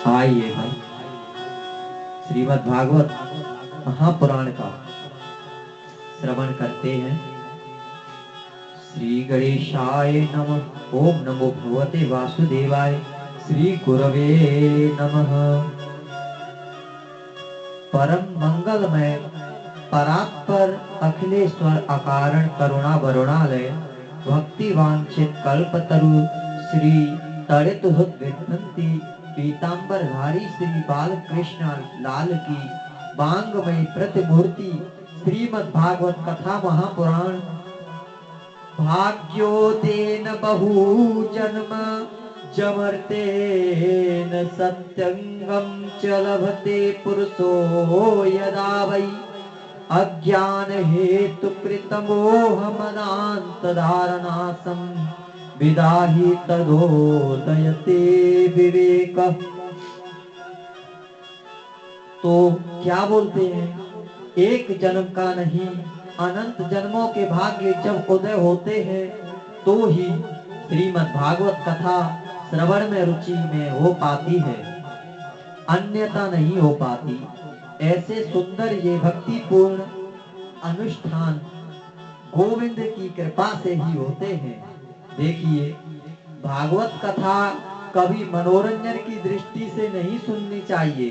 आइए भाई श्रीमद् भागवत महापुराण का श्रवण करते हैं। श्री गणेशाय नमः। ओम नमो भगवते वासुदेवाय। श्री गुरवे नमः। परम मंगलमय परात्पर अखिलेश्वर अकारण करुणा वरुणालय भक्ति वांछित कल्पतरु श्री तड़ित विघ्नंती पीतांबरधारी श्री बालकृष्ण लाल की बांगमयी प्रतिमूर्ति श्रीमद् भागवत कथा महापुराण। भाग्योदेन बहु जन्म जमर्तेन सत्यंगम च लभते पुरुषो यदा वै अज्ञान हेतु कृतमोहमनांत धारणासं विदाहि तदोदयते विवेक। तो क्या बोलते हैं, एक जन्म का नहीं अनंत जन्मों के भाग्य जब उदय होते हैं तो ही श्रीमद् भागवत कथा श्रवण में रुचि में हो पाती है, अन्यथा नहीं हो पाती। ऐसे सुंदर ये भक्ति पूर्ण अनुष्ठान गोविंद की कृपा से ही होते हैं। देखिए, भागवत कथा कभी मनोरंजन की दृष्टि से नहीं सुननी चाहिए।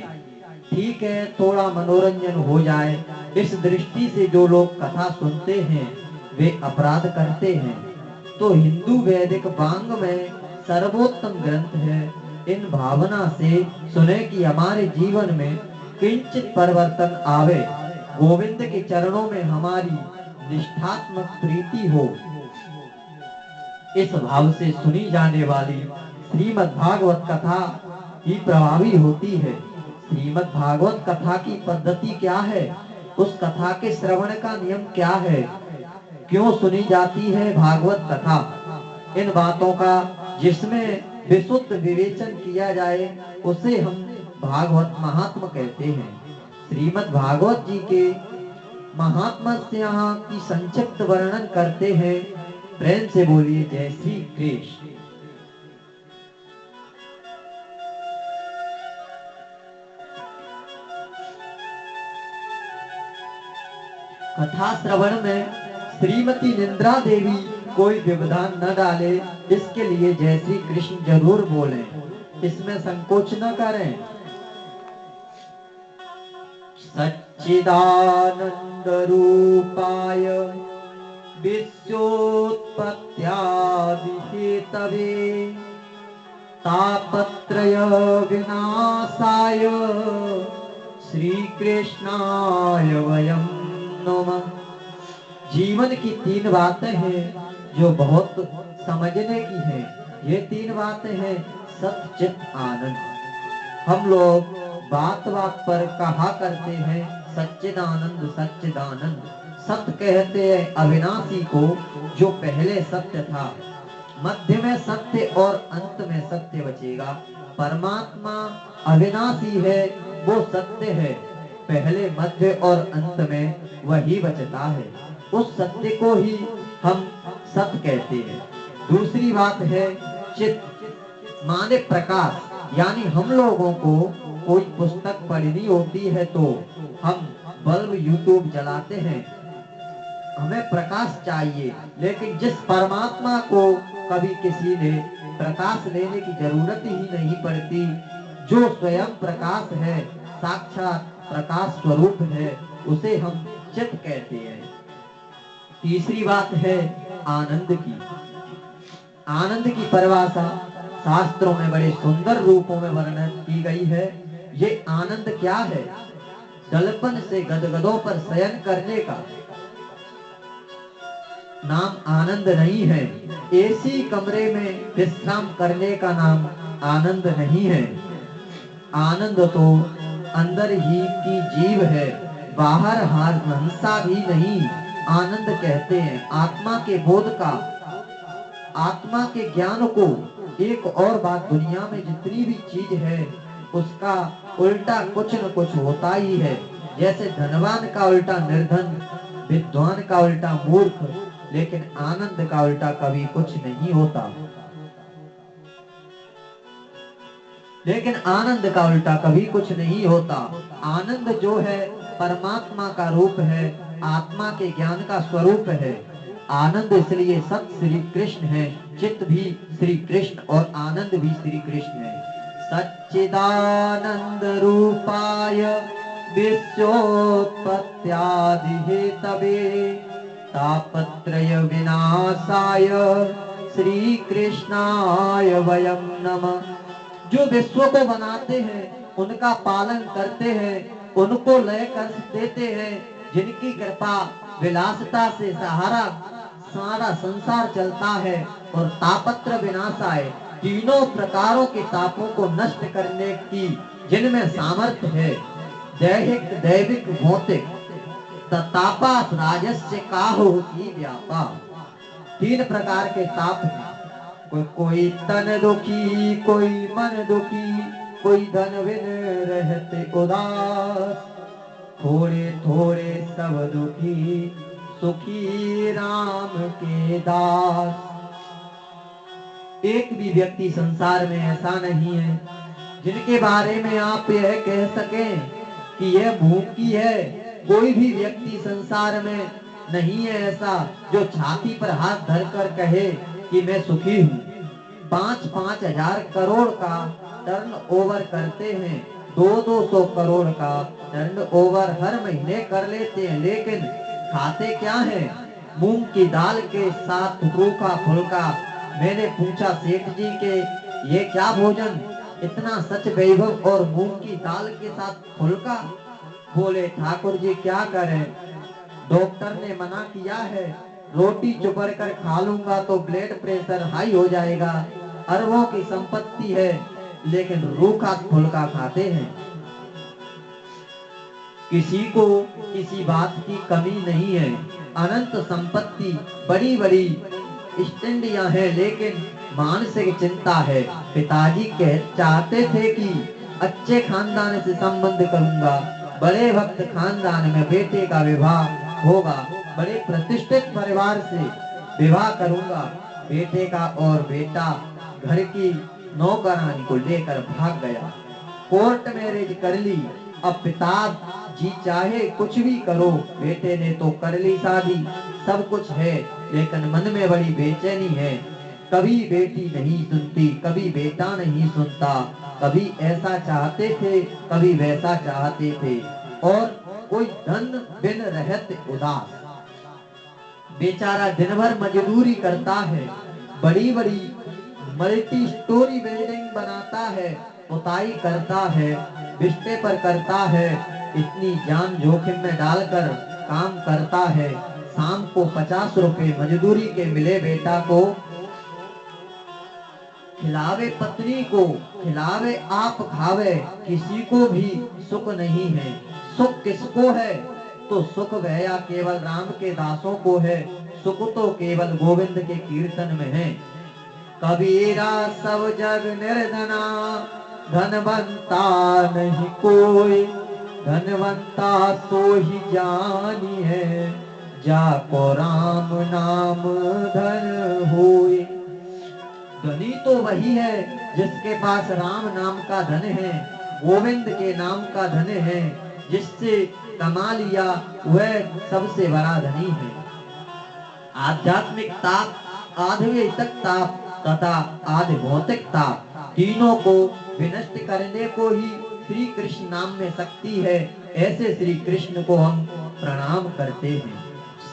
ठीक है, थोड़ा मनोरंजन हो जाए, इस दृष्टि से जो लोग कथा सुनते हैं वे अपराध करते हैं। तो हिंदू वैदिक वांग में सर्वोत्तम ग्रंथ है। इन भावना से सुने कि हमारे जीवन में किंचित परिवर्तन आवे, गोविंद के चरणों में हमारी निष्ठात्मक प्रीति हो। इस भाव से सुनी जाने वाली श्रीमद् भागवत कथा ही प्रभावी होती है। श्रीमद् भागवत कथा की पद्धति क्या है, उस कथा के श्रवण का नियम क्या है, क्यों सुनी जाती है भागवत कथा, इन बातों का जिसमें विशुद्ध विवेचन किया जाए उसे हम भागवत महात्मा कहते हैं। श्रीमद् भागवत जी के महात्मा से यहाँ की संक्षिप्त वर्णन करते हैं। प्रेम से बोलिए जय श्री कृष्ण। कथा श्रवण में श्रीमती निंद्रा देवी कोई व्यवधान न डाले, इसके लिए जय श्री कृष्ण जरूर बोलें, इसमें संकोच न करें। सच्चिदानंद रूपाय विश्वोत्पत्त्यादि हेतवे तापत्रय विनाशाय श्री कृष्णाय वयं नमः। जीवन की तीन बातें हैं जो बहुत समझने की हैं। ये तीन बातें हैं सत्य चित आनंद। हम लोग बात बात पर कहा करते हैं सच्चिदानंद सच्चिदानंद। सत्य कहते हैं अविनाशी को, जो पहले सत्य था, मध्य में सत्य और अंत में सत्य बचेगा। परमात्मा अविनाशी है, वो सत्य है, पहले मध्य और अंत में वही बचता है। उस सत्य को ही हम सत्य कहते हैं। दूसरी बात है चित, माने प्रकाश। यानी हम लोगों को कोई पुस्तक पढ़नी होती है तो हम बल्ब यूट्यूब जलाते हैं, हमें प्रकाश चाहिए। लेकिन जिस परमात्मा को कभी किसी ने प्रकाश लेने की जरूरत ही नहीं पड़ती, जो स्वयं प्रकाश है, साक्षात प्रकाश स्वरूप है, उसे हम चित कहते हैं। तीसरी बात है आनंद की। आनंद की परिभाषा शास्त्रों में बड़े सुंदर रूपों में वर्णन की गई है। ये आनंद क्या है? दलपन से गदगदों पर शयन करने का नाम आनंद नहीं है। एसी कमरे में विश्राम करने का नाम आनंद नहीं है। आनंद तो अंदर ही की जीव है, बाहर हार हंसा भी नहीं। आनंद कहते हैं आत्मा के बोध का, आत्मा के ज्ञान को। एक और बात, दुनिया में जितनी भी चीज है उसका उल्टा कुछ न कुछ होता ही है। जैसे धनवान का उल्टा निर्धन, विद्वान का उल्टा मूर्ख, लेकिन आनंद का उल्टा कभी कुछ नहीं होता। लेकिन आनंद का उल्टा कभी कुछ नहीं होता। आनंद जो है परमात्मा का रूप है, आत्मा के ज्ञान का स्वरूप है। आनंद इसलिए सब श्री कृष्ण है, चित्त भी श्री कृष्ण और आनंद भी श्री कृष्ण है। सच्चिदानंद रूपाय विश्वोत्पत्त्यादि हेतवे तापत्रय विनाशाय श्री कृष्णाय वयम नमः। जो विश्व को बनाते हैं, उनका पालन करते हैं, उनको लय कर देते हैं, जिनकी कृपा विलासता से सारा संसार चलता है, और तापत्र विनाशाय तीनों प्रकारों के तापों को नष्ट करने की जिनमें सामर्थ्य है, दैहिक दैविक भौतिक तापा राजस्य काहु की व्यापा। तीन प्रकार के ताप हैं। कोई तन दुखी, कोई मन दुखी, कोई धन बिन रहते उदास, थोड़े थोड़े सब दुखी, सुखी राम के दास। एक भी व्यक्ति संसार में ऐसा नहीं है जिनके बारे में आप यह कह सकें कि यह भूखी है। कोई भी व्यक्ति संसार में नहीं है ऐसा जो छाती पर हाथ धरकर कहे कि मैं सुखी हूँ। 5-5 हजार करोड़ का टर्न ओवर करते हैं, 200 करोड़ का टर्न ओवर हर महीने कर लेते हैं, लेकिन खाते क्या है? मूंग की दाल के साथ रूखा फुल्का। मैंने पूछा सेठ जी के ये क्या भोजन, इतना सच वैभव और मूंग की दाल के साथ फुल्का? बोले ठाकुर जी क्या करें, डॉक्टर ने मना किया है, रोटी चुपड़ कर खा लूंगा तो ब्लड प्रेशर हाई हो जाएगा। अरबों की संपत्ति है लेकिन रूखा फुल्का खाते हैं। किसी को किसी बात की कमी नहीं है, अनंत संपत्ति, बड़ी बड़ी स्टैंडियां है, लेकिन मानसिक चिंता है। पिताजी चाहते थे कि अच्छे खानदान से संबंध करूंगा, बड़े भक्त खानदान में बेटे का विवाह होगा, बड़े प्रतिष्ठित परिवार से विवाह करूंगा बेटे का, और बेटा घर की नौकरानी को लेकर भाग गया, कोर्ट मैरिज कर ली। अब पिता जी चाहे कुछ भी करो, बेटे ने तो कर ली शादी, सब कुछ है, लेकिन मन में बड़ी बेचैनी है। कभी बेटी नहीं सुनती, कभी बेटा नहीं सुनता, कभी ऐसा चाहते थे, कभी वैसा चाहते थे, और कोई धन बिन रहते उदास। बेचारा दिन भर मजदूरी करता है, बड़ी बड़ी मल्टी स्टोरी बिल्डिंग बनाता है, पुताई करता है, बिस्ते पर करता है, इतनी जान जोखिम में डालकर काम करता है। शाम को 50 रुपए मजदूरी के मिले, बेटा को खिलावे, पत्नी को खिलावे, आप खावे, किसी को भी सुख नहीं है। सुख किसको है? तो सुख भैया केवल राम के दासों को है, सुख तो केवल गोविंद के कीर्तन में है। कबीरा सब जग निर्धना, धनवंता नहीं कोई, धनवंता सो ही जानी है, जाको राम नाम धन होए। धनी तो वही है जिसके पास राम नाम का धन है, गोविंद के नाम का धन है, जिससे कमा लिया वह सबसे बड़ा धनी है। आध्यात्मिक ताप, आध्यात्मिक ताप तथा आधि भौतिक ताप, तीनों को विनष्ट करने को ही श्री कृष्ण नाम में शक्ति है। ऐसे श्री कृष्ण को हम प्रणाम करते हैं।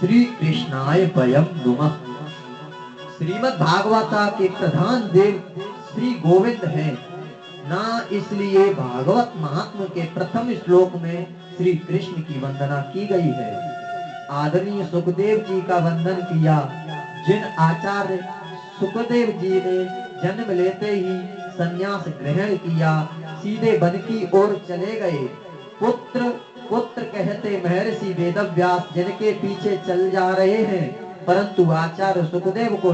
श्री कृष्णाय वयम नमः। श्रीमद् भागवता के प्रधान देव श्री गोविंद हैं ना, इसलिए भागवत महात्म के प्रथम श्लोक में श्री कृष्ण की वंदना की गई है। आदरणीय सुखदेव जी का वंदन किया। जिन आचार्य सुखदेव जी ने जन्म लेते ही संन्यास ग्रहण किया, सीधे वन की ओर चले गए। पुत्र पुत्र कहते महर्षि वेदव्यास जिनके पीछे चल जा रहे हैं, परंतु आचार्य सुखदेव को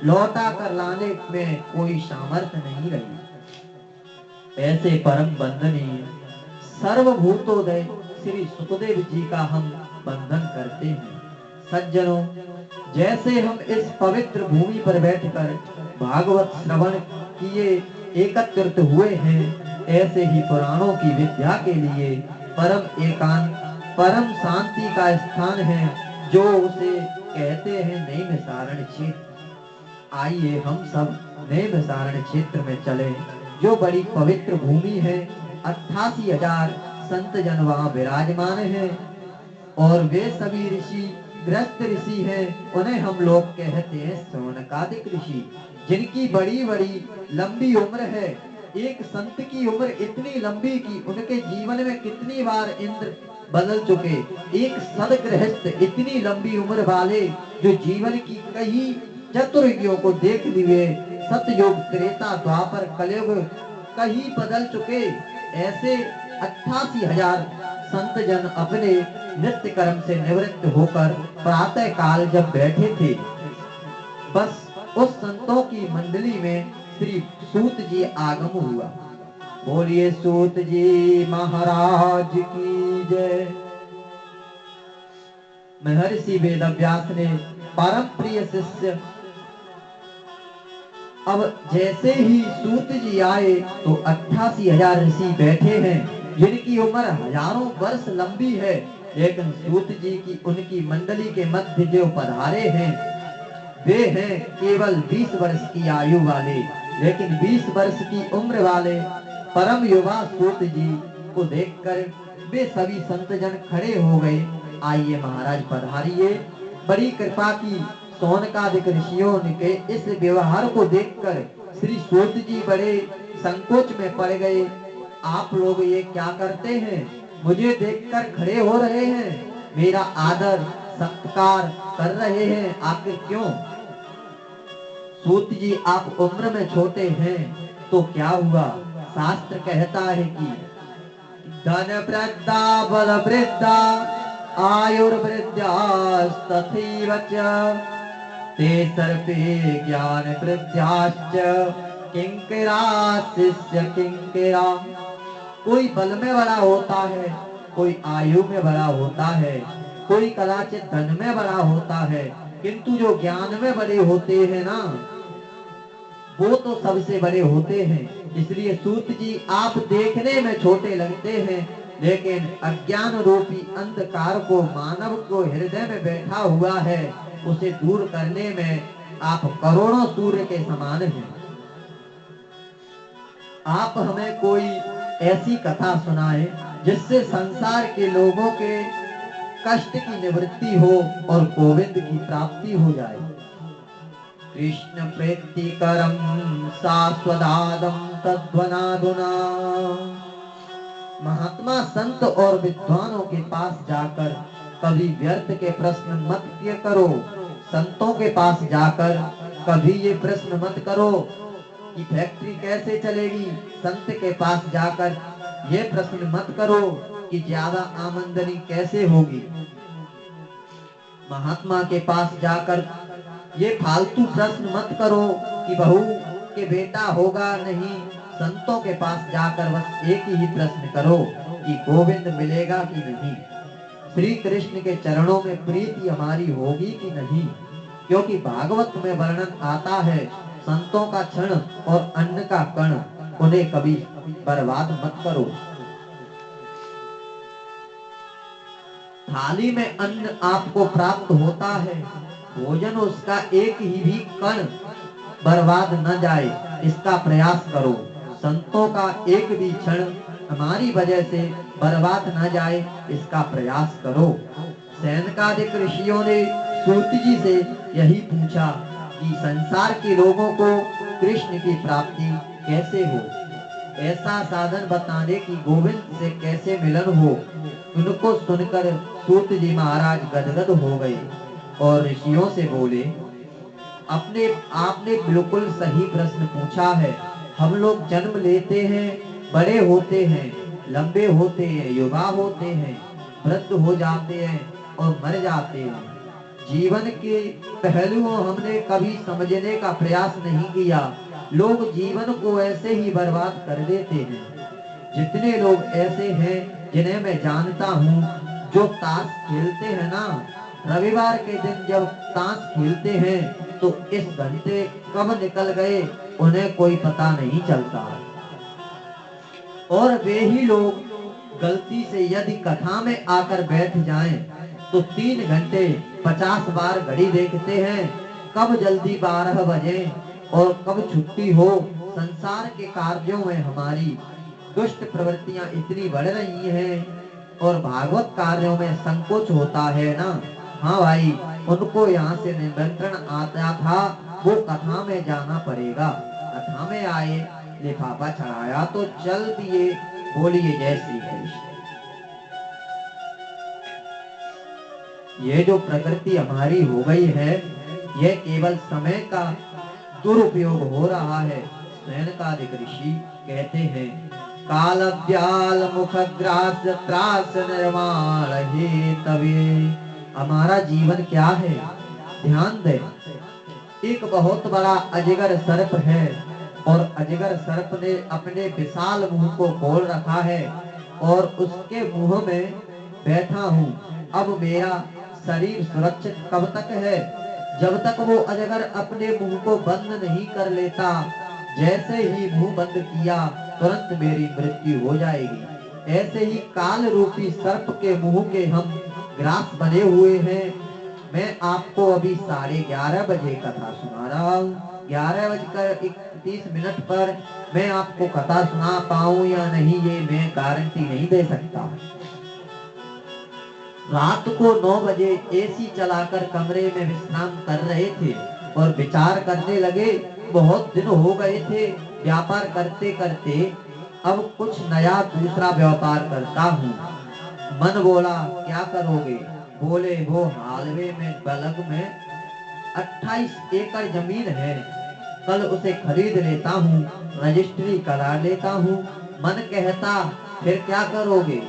लौटा कर लाने में कोई सामर्थ्य नहीं रही। ऐसे परम वंदनीय सर्वभूतोदय श्री सुखदेव जी का हम वंदन करते हैं। सज्जनों, जैसे हम इस पवित्र भूमि पर बैठकर भागवत श्रवण किए एकत्रित हुए हैं, ऐसे ही पुराणों की विद्या के लिए परम एकांत, परम शांति का स्थान है, जो उसे कहते हैं नैमिषारण्य क्षेत्र। आइए हम सब नैमिषारण्य क्षेत्र में चले, जो बड़ी पवित्र भूमि है। 88,000 संत जन वहाँ विराजमान हैं, और वे सभी ऋषि ग्रस्त ऋषि हैं। उन्हें हम लोग कहते हैं शौनकादिक ऋषि, जिनकी बड़ी बड़ी लंबी उम्र है। एक संत की उम्र इतनी लंबी कि उनके जीवन में कितनी बार इंद्र बदल चुके। एक सदगृहस्थ इतनी लंबी उम्र वाले, जो जीवन की कई चतुर्युगों को देख लिए, सतयुग त्रेता द्वापर कलयुग कहीं बदल चुके, ऐसे 88,000 संत जन अपने नित्य कर्म से निवृत्त होकर प्रातः काल जब बैठे थे, बस उस संतों की मंडली में श्री सूत जी आगम हुआ। बोलिए सूत जी महाराज की जय। महर्षि वेदव्यास ने परम प्रिय शिष्य, अब जैसे ही सूत जी आए तो 88,000 ऋषि बैठे हैं, जिनकी उम्र हजारों वर्ष लंबी है, लेकिन सूत जी की उनकी मंडली के मध्य जो पधारे हैं, वे हैं केवल 20 वर्ष की आयु वाले। लेकिन 20 वर्ष की उम्र वाले परम युवा सूत जी को देखकर वे सभी संत जन खड़े हो गए। आइए महाराज पधारिए। बड़ी कृपा की शौनकादिक ऋषियों के इस व्यवहार को देखकर श्री सूत जी बड़े संकोच में पड़ गए। आप लोग ये क्या करते हैं? मुझे देखकर खड़े हो रहे हैं, मेरा आदर सत्कार कर रहे हैं, आखिर क्यों? सूत जी आप उम्र में छोटे हैं तो क्या हुआ? शास्त्र कहता है कि धन वृद्धा बल वृद्धा आयुर्वृद्धास्तथैव च ते सर्वे ज्ञान वृद्धाश्च किंकरा शिष्य किंकरा। कोई बल में बड़ा होता है, कोई आयु में बड़ा होता है, कोई कदाचित धन में बड़ा होता है, किंतु जो ज्ञान में बड़े होते हैं ना, वो तो सबसे बड़े होते हैं। इसलिए सूत जी आप देखने में छोटे लगते हैं, लेकिन अज्ञान रूपी अंधकार को मानव को हृदय में बैठा हुआ है, उसे दूर करने में आप करोड़ों सूर्य के समान हैं। आप हमें कोई ऐसी कथा सुनाए जिससे संसार के लोगों के कष्ट की निवृत्ति हो और गोविंद की प्राप्ति हो जाए। कृष्ण प्रीतिकरम शाश्वतादम तद्वनादुना। महात्मा संत और विद्वानों के पास जाकर कभी व्यर्थ के प्रश्न मत किया करो। संतों के पास जाकर कभी ये प्रश्न मत करो कि फैक्ट्री कैसे चलेगी। संत के पास जाकर ये प्रश्न मत करो कि ज्यादा आमदनी कैसे होगी। महात्मा के पास जाकर ये फालतू प्रश्न मत करो कि बहू के बेटा होगा नहीं। संतों के पास जाकर बस एक ही प्रश्न करो कि गोविंद मिलेगा कि नहीं, श्री कृष्ण के चरणों में प्रीति हमारी होगी कि नहीं। क्योंकि भागवत में वर्णन आता है, संतों का क्षण और अन्न का कण, उन्हें कभी बर्बाद मत करो। थाली में अन्न आपको प्राप्त होता है, भोजन उसका एक ही भी कण बर्बाद न जाए, इसका प्रयास करो। संतों का एक भी क्षण हमारी वजह से बर्बाद न जाए, इसका प्रयास करो। सैनकादिक ऋषियों ने सूत जी से यही पूछा कि संसार के लोगों को कृष्ण की प्राप्ति कैसे हो, ऐसा साधन बताने की गोविंद से कैसे मिलन हो। उनको सुनकर सूत जी महाराज गदगद हो गए और ऋषियों से बोले, आपने बिल्कुल सही प्रश्न पूछा है। हम लोग जन्म लेते हैं, बड़े होते हैं, लंबे होते हैं, युवा होते हैं, वृद्ध हो जाते हैं और मर जाते हैं। जीवन के पहलुओं हमने कभी समझने का प्रयास नहीं किया। लोग जीवन को ऐसे ही बर्बाद कर देते हैं। जितने लोग ऐसे हैं जिन्हें मैं जानता हूँ, जो ताश खेलते हैं ना, रविवार के दिन जब ताश खेलते हैं तो इस घंटे कब निकल गए उन्हें कोई पता नहीं चलता। और वे ही लोग गलती से यदि कथा में आकर बैठ जाएं, तो 3 घंटे 50 बार घड़ी देखते हैं, कब जल्दी 12 बजे और कब छुट्टी हो। संसार के कार्यों में हमारी दुष्ट प्रवृत्तियां इतनी बढ़ रही हैं और भागवत कार्यों में संकोच होता है ना। हाँ भाई, उनको यहाँ से निमंत्रण आता था, वो कथा में जाना पड़ेगा। कथा में आए, लिफाफा चढ़ाया तो चल दिए, बोलिए जय श्री कृष्ण। ये जो प्रकृति हमारी हो गई है, यह केवल समय का दुरुपयोग हो रहा है। सैनकादिक ऋषि कहते हैं, काल व्याल मुख ग्रास त्रास निर्माण हे तवे। हमारा जीवन क्या है, ध्यान दे। एक बहुत बड़ा अजगर सर्प है और अजगर सर्प ने अपने विशाल मुंह को खोल रखा है और उसके मुंह में बैठा हूँ। अब मेरा शरीर सुरक्षित कब तक है, जब तक वो अजगर अपने मुंह को बंद नहीं कर लेता। जैसे ही मुंह बंद किया, तुरंत मेरी मृत्यु हो जाएगी। ऐसे ही काल रूपी सर्प के मुंह के हम ग्रास बने हुए हैं। मैं आपको अभी 11:30 बजे कथा सुना रहा हूँ। 11:31 पर मैं आपको कथा सुना पाऊँ या नहीं, ये मैं गारंटी नहीं दे सकता। रात को 9 बजे एसी चलाकर कमरे में विश्राम कर रहे थे और विचार करने लगे, बहुत दिन हो गए थे व्यापार करते करते, अब कुछ नया दूसरा व्यापार करता हूँ। मन बोला, क्या करोगे? बोले, वो हालवे में बलग में 28 एकड़ जमीन है, कल उसे खरीद लेता हूँ, रजिस्ट्री करा लेता हूँ। मन कहता, फिर क्या करोगे?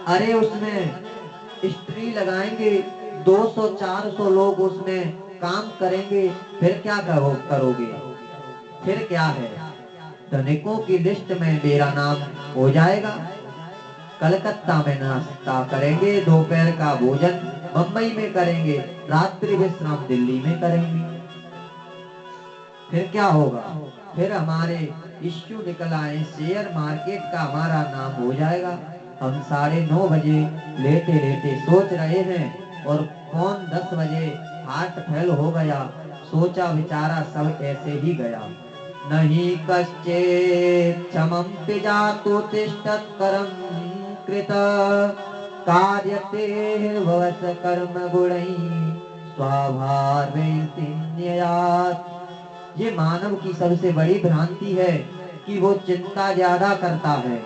अरे उसमें स्त्री लगाएंगे, 200-400 लोग उसमें काम करेंगे, फिर क्या करोगे? फिर क्या है, धनिकों की लिस्ट में मेरा नाम हो जाएगा। कलकत्ता में नाश्ता करेंगे, दोपहर का भोजन बंबई में करेंगे, रात्रि विश्राम दिल्ली में करेंगे। फिर क्या होगा? फिर हमारे इश्यू निकल आए, शेयर मार्केट का हमारा नाम हो जाएगा। हम 9:30 बजे लेटे लेटे सोच रहे हैं और फोन 10 बजे हार्ट फेल हो गया। सोचा विचारा सब ऐसे ही गया। नहीं कश्चित् क्षमं जातु तिष्ठत् कर्म कृत कार्यते भवस कर्म गुणैः स्वभावैः सिन्ययात्। ये मानव की सबसे बड़ी भ्रांति है कि वो चिंता ज्यादा करता है,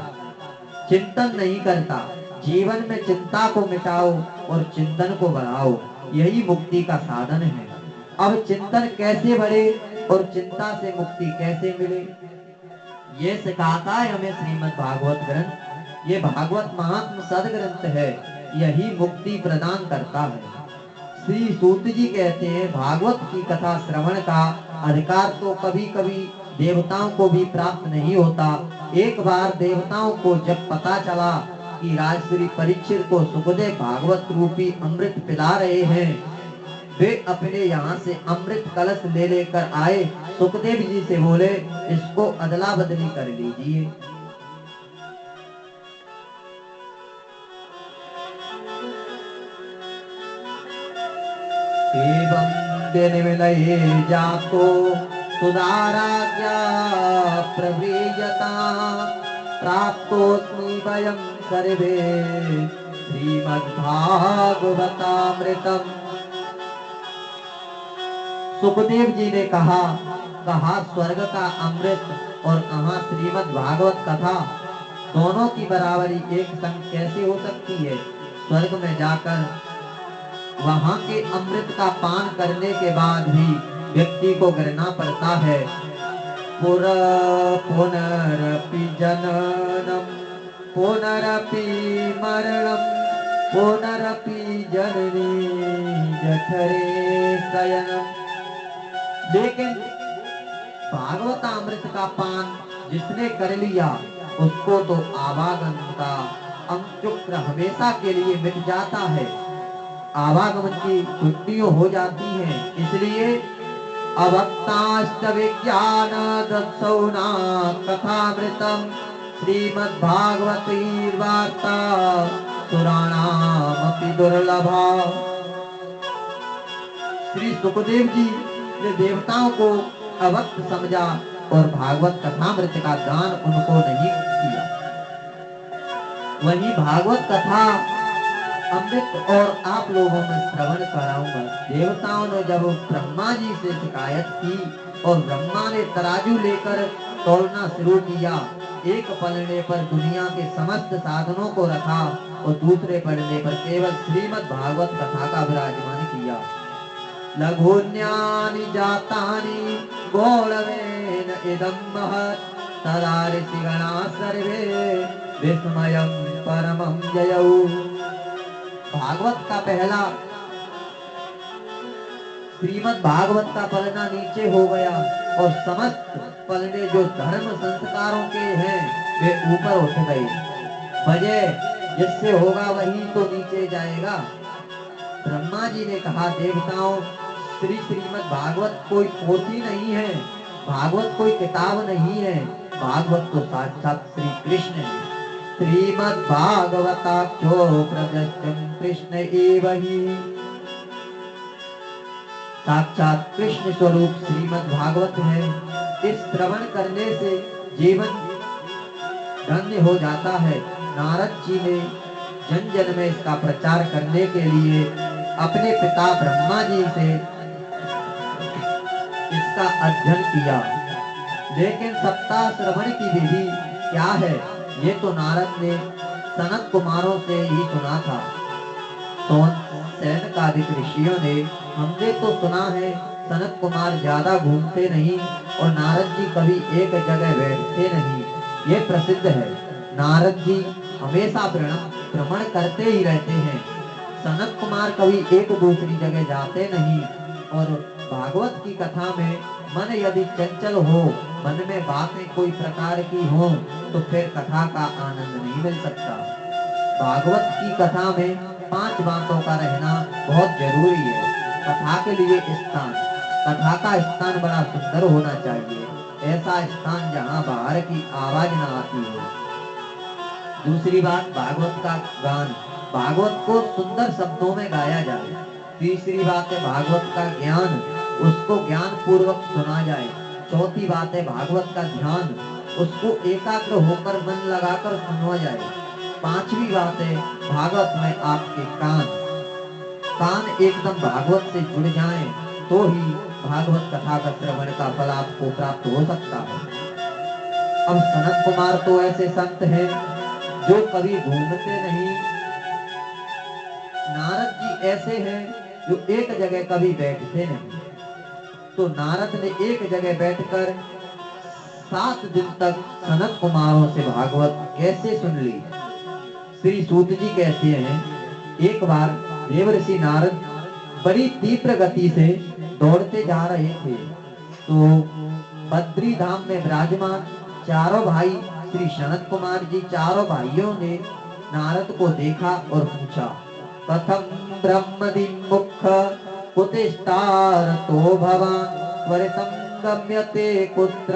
चिंतन नहीं करता। जीवन में चिंता को मिटाओ और चिंतन को बढ़ाओ, यही मुक्ति का साधन है। अब चिंतन कैसे बढ़े और चिंता से मुक्ति कैसे मिले, ये सिखाता है हमें श्रीमद् भागवत ग्रंथ। ये भागवत महात्म सदग्रंथ है, यही मुक्ति प्रदान करता है। श्री सूत जी कहते हैं, भागवत की कथा श्रवण का अधिकार तो कभी कभी देवताओं को भी प्राप्त नहीं होता। एक बार देवताओं को जब पता चला कि राजश्री परीक्षित को सुखदेव भागवत रूपी अमृत पिला रहे हैं, वे अपने यहाँ से अमृत कलश ले लेकर आए। सुखदेव जी से बोले, इसको अदला बदली कर लीजिए। एवं दिन मिलये जातो सुधाराज्ञा प्रवीयता प्राप्तोस्मि वयं सर्वे श्रीमद्भागवतामृतम्। सुखदेव जी ने कहा स्वर्ग का अमृत और कहा श्रीमद् भागवत कथा, दोनों की बराबरी एक संग कैसे हो सकती है? स्वर्ग में जाकर वहां के अमृत का पान करने के बाद भी व्यक्ति को गिरना पड़ता है। पुनरपि जननम पुनरपि मरणम पुनरपि जननी जठरे शयनम। लेकिन भागवतामृत का पान जिसने कर लिया, उसको तो आवागमन का अंकुर हमेशा के लिए मिट जाता है, आवागमन की छुट्टियां हो जाती हैं। इसलिए अभक्ताश्च विज्ञान दत्सौना कथामृतम् श्रीमद्भागवतीर्वार्ता सुराणामपि दुर्लभा। श्री सुखदेव जी ने देवताओं को अभक्त समझा और भागवत कथामृत का दान उनको नहीं किया। वही भागवत कथा अमृत और आप लोगों में श्रवण कराऊंगा। देवताओं ने जब ब्रह्मा जी से शिकायत की और ब्रह्मा ने तराजू लेकर तोलना शुरू किया, एक पलड़े पर दुनिया के समस्त साधनों को रखा और दूसरे पलड़े पर केवल श्रीमद् भागवत कथा का विराजमान किया। लघुन्यानि जातानि गौरवेन इदं महत् तदा ऋषिगणा सर्वे विस्मयं परमं जयौ। भागवत का पहला श्रीमद् भागवत का पलड़ा नीचे हो गया और समस्त पलड़े जो धर्म संस्कारों के हैं वे ऊपर उठ गए। वजह जिससे होगा वही तो नीचे जाएगा। ब्रह्मा जी ने कहा, देवताओं, श्रीमद् भागवत कोई पोथी नहीं है, भागवत कोई किताब नहीं है, भागवत तो साक्षात श्री कृष्ण है। श्रीमद् भागवताख्यो प्रदर्शम कृष्ण एव ही। साक्षात कृष्ण स्वरूप श्रीमद् भागवत है। इस श्रवण करने से जीवन धन्य हो जाता है। नारद जी ने जन जन में इसका प्रचार करने के लिए अपने पिता ब्रह्मा जी से इसका अध्ययन किया, लेकिन सप्ताह श्रवण की विधि क्या है ये तो नारद ने सनत कुमारों से ही सुना था। सनकादिक ऋषियों ने हमने तो सुना है सनत कुमार ज्यादा घूमते नहीं और नारद जी कभी एक जगह बैठते नहीं, ये प्रसिद्ध है। नारद जी हमेशा भ्रमण करते ही रहते हैं। सनत कुमार कभी एक दूसरी जगह जाते नहीं। और भागवत की कथा में मन यदि चंचल हो, मन में बातें कोई प्रकार की हो, तो फिर कथा का आनंद नहीं मिल सकता। भागवत की कथा में 5 बातों का रहना बहुत जरूरी है। कथा के लिए स्थान, कथा का स्थान बड़ा सुंदर होना चाहिए, ऐसा स्थान जहाँ बाहर की आवाज न आती हो। दूसरी बात, भागवत का गान, भागवत को सुंदर शब्दों में गाया जाए। तीसरी बात है भागवत का ज्ञान, उसको ज्ञान पूर्वक सुना जाए। चौथी बात है भागवत का ध्यान, उसको एकाग्र होकर मन लगाकर सुना जाए। पांचवी बात है भागवत में आपके कान एकदम भागवत से जुड़ जाएं, तो ही भागवत कथा का श्रवण का फल आपको प्राप्त हो सकता है। अब सनत कुमार तो ऐसे संत हैं जो कभी घूमते नहीं। नारद जी ऐसे हैं जो एक जगह कभी बैठते नहीं। तो नारद ने एक जगह बैठकर 7 दिन तक सनत कुमारों से भागवत कैसे सुन ली। श्री सूत जी कहते हैं, एक बार देवर्षि नारद बड़ी तीव्र गति से दौड़ते जा रहे थे, तो बद्री धाम में विराजमान चारों भाई श्री सनत कुमार जी, चारों भाइयों ने नारद को देखा और पूछा, कथम ब्रह्मदिमुख कुतिष्ठारतो भवान् त्वरितं गम्यते कुत्र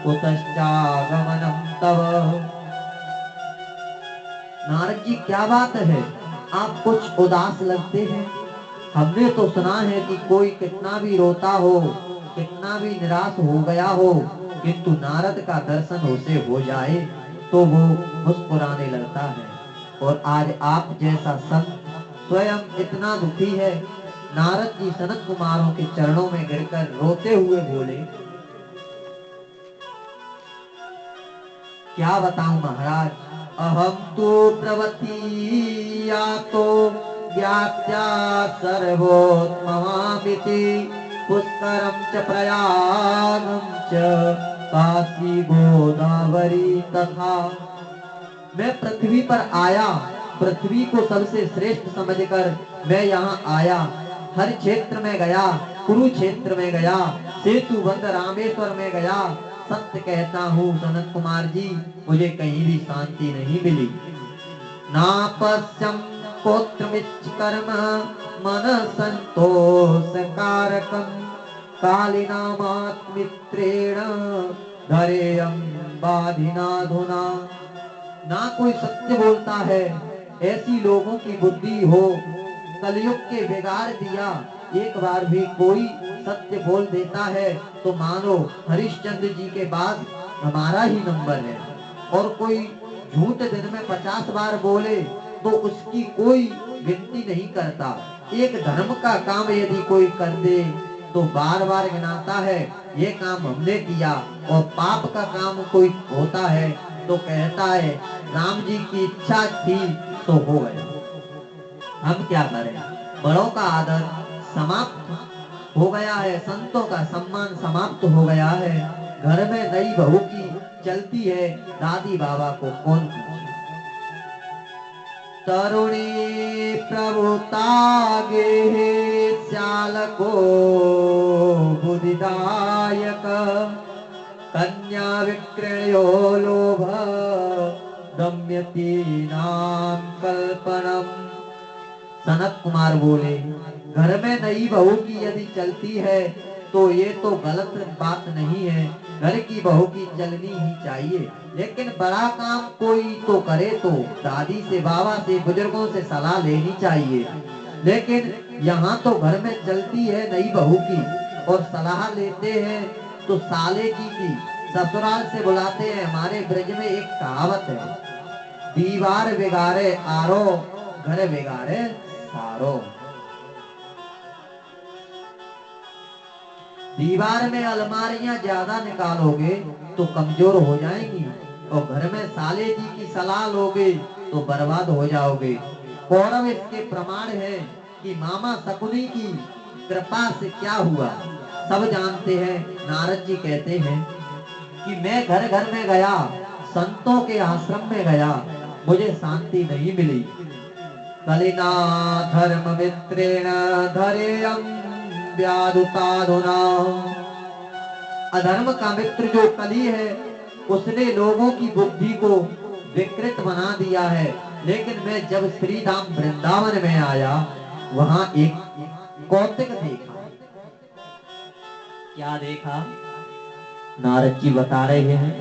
कुतश्चागमनं तव। नारद जी, क्या बात है, आप कुछ उदास लगते हैं। हमने तो सुना है कि कोई कितना भी रोता हो, कितना भी निराश हो गया हो, किंतु नारद का दर्शन उसे हो जाए तो वो मुस्कुराने लगता है। और आज आप जैसा संत स्वयं इतना दुखी है। नारद जी सनत कुमारों के चरणों में गिरकर रोते हुए बोले, क्या बताऊं महाराज, अहम तो प्रवतीयातो ज्ञात्या सर्वोत्तमामिति पुष्करम च प्रयागम च काशी गोदावरी तथा। मैं पृथ्वी पर आया, पृथ्वी को सबसे श्रेष्ठ समझकर मैं यहाँ आया। हर क्षेत्र में गया, कुरुक्षेत्र में गया, सेतु बंद रामेश्वर में गया। सत्य कहता हूँ सनत कुमार जी, मुझे कहीं भी शांति नहीं मिली। नापश्यम पौत्रमिच्छ कर्म मन संतोष कारकम कालिनामात्मित्रेण धरेयं बाधिनाधुना। ना कोई सत्य बोलता है, ऐसी लोगों की बुद्धि हो कलयुग के बिगाड़ दिया। एक बार भी कोई सत्य बोल देता है तो मानो हरिश्चंद्र जी के बाद हमारा ही नंबर है। और कोई झूठ दिन में 50 बार बोले तो उसकी कोई गिनती नहीं करता। एक धर्म का काम यदि कोई कर दे तो बार बार गिनाता है ये काम हमने किया। और पाप का काम कोई होता है तो कहता है राम जी की इच्छा थी तो हो गया। हम क्या करें, बड़ों का आदर समाप्त हो गया है, संतों का सम्मान समाप्त हो गया है। घर में नई बहू की चलती है, दादी बाबा को कौन पूछे। तरुणी प्रभुतागे श्याल को बुद्धिदायक कन्या विक्रयो लोभ दम्यती नाम कल्पनम। सनत कुमार बोले, घर में नई बहू की यदि चलती है तो ये तो गलत बात नहीं है, घर की बहू की चलनी ही चाहिए। लेकिन बड़ा काम कोई तो करे तो दादी से, बाबा से, बुजुर्गों से सलाह लेनी चाहिए। लेकिन यहाँ तो घर में चलती है नई बहू की और सलाह लेते हैं तो साले जी की ससुराल से बुलाते हैं। हमारे ब्रज में एक कहावत है, दीवार बिगाड़े आरो घर बिगाड़े सारो। दीवार में अलमारियां ज्यादा निकालोगे तो कमजोर हो जाएंगी और घर में साले जी की सलाह लोगे तो बर्बाद हो जाओगे। कौरव इसके प्रमाण है कि मामा शकुनी की कृपा से क्या हुआ सब जानते हैं। नारद जी कहते हैं कि मैं घर घर में गया, संतों के आश्रम में गया, मुझे शांति नहीं मिली। कलिना धर्म मित्रेण धरेयं व्याधुताधुना। अधर्म का मित्र जो कली है उसने लोगों की बुद्धि को विकृत बना दिया है। लेकिन मैं जब श्री धाम वृंदावन में आया वहां एक कौतिक देखा। क्या देखा, नारद जी बता रहे हैं।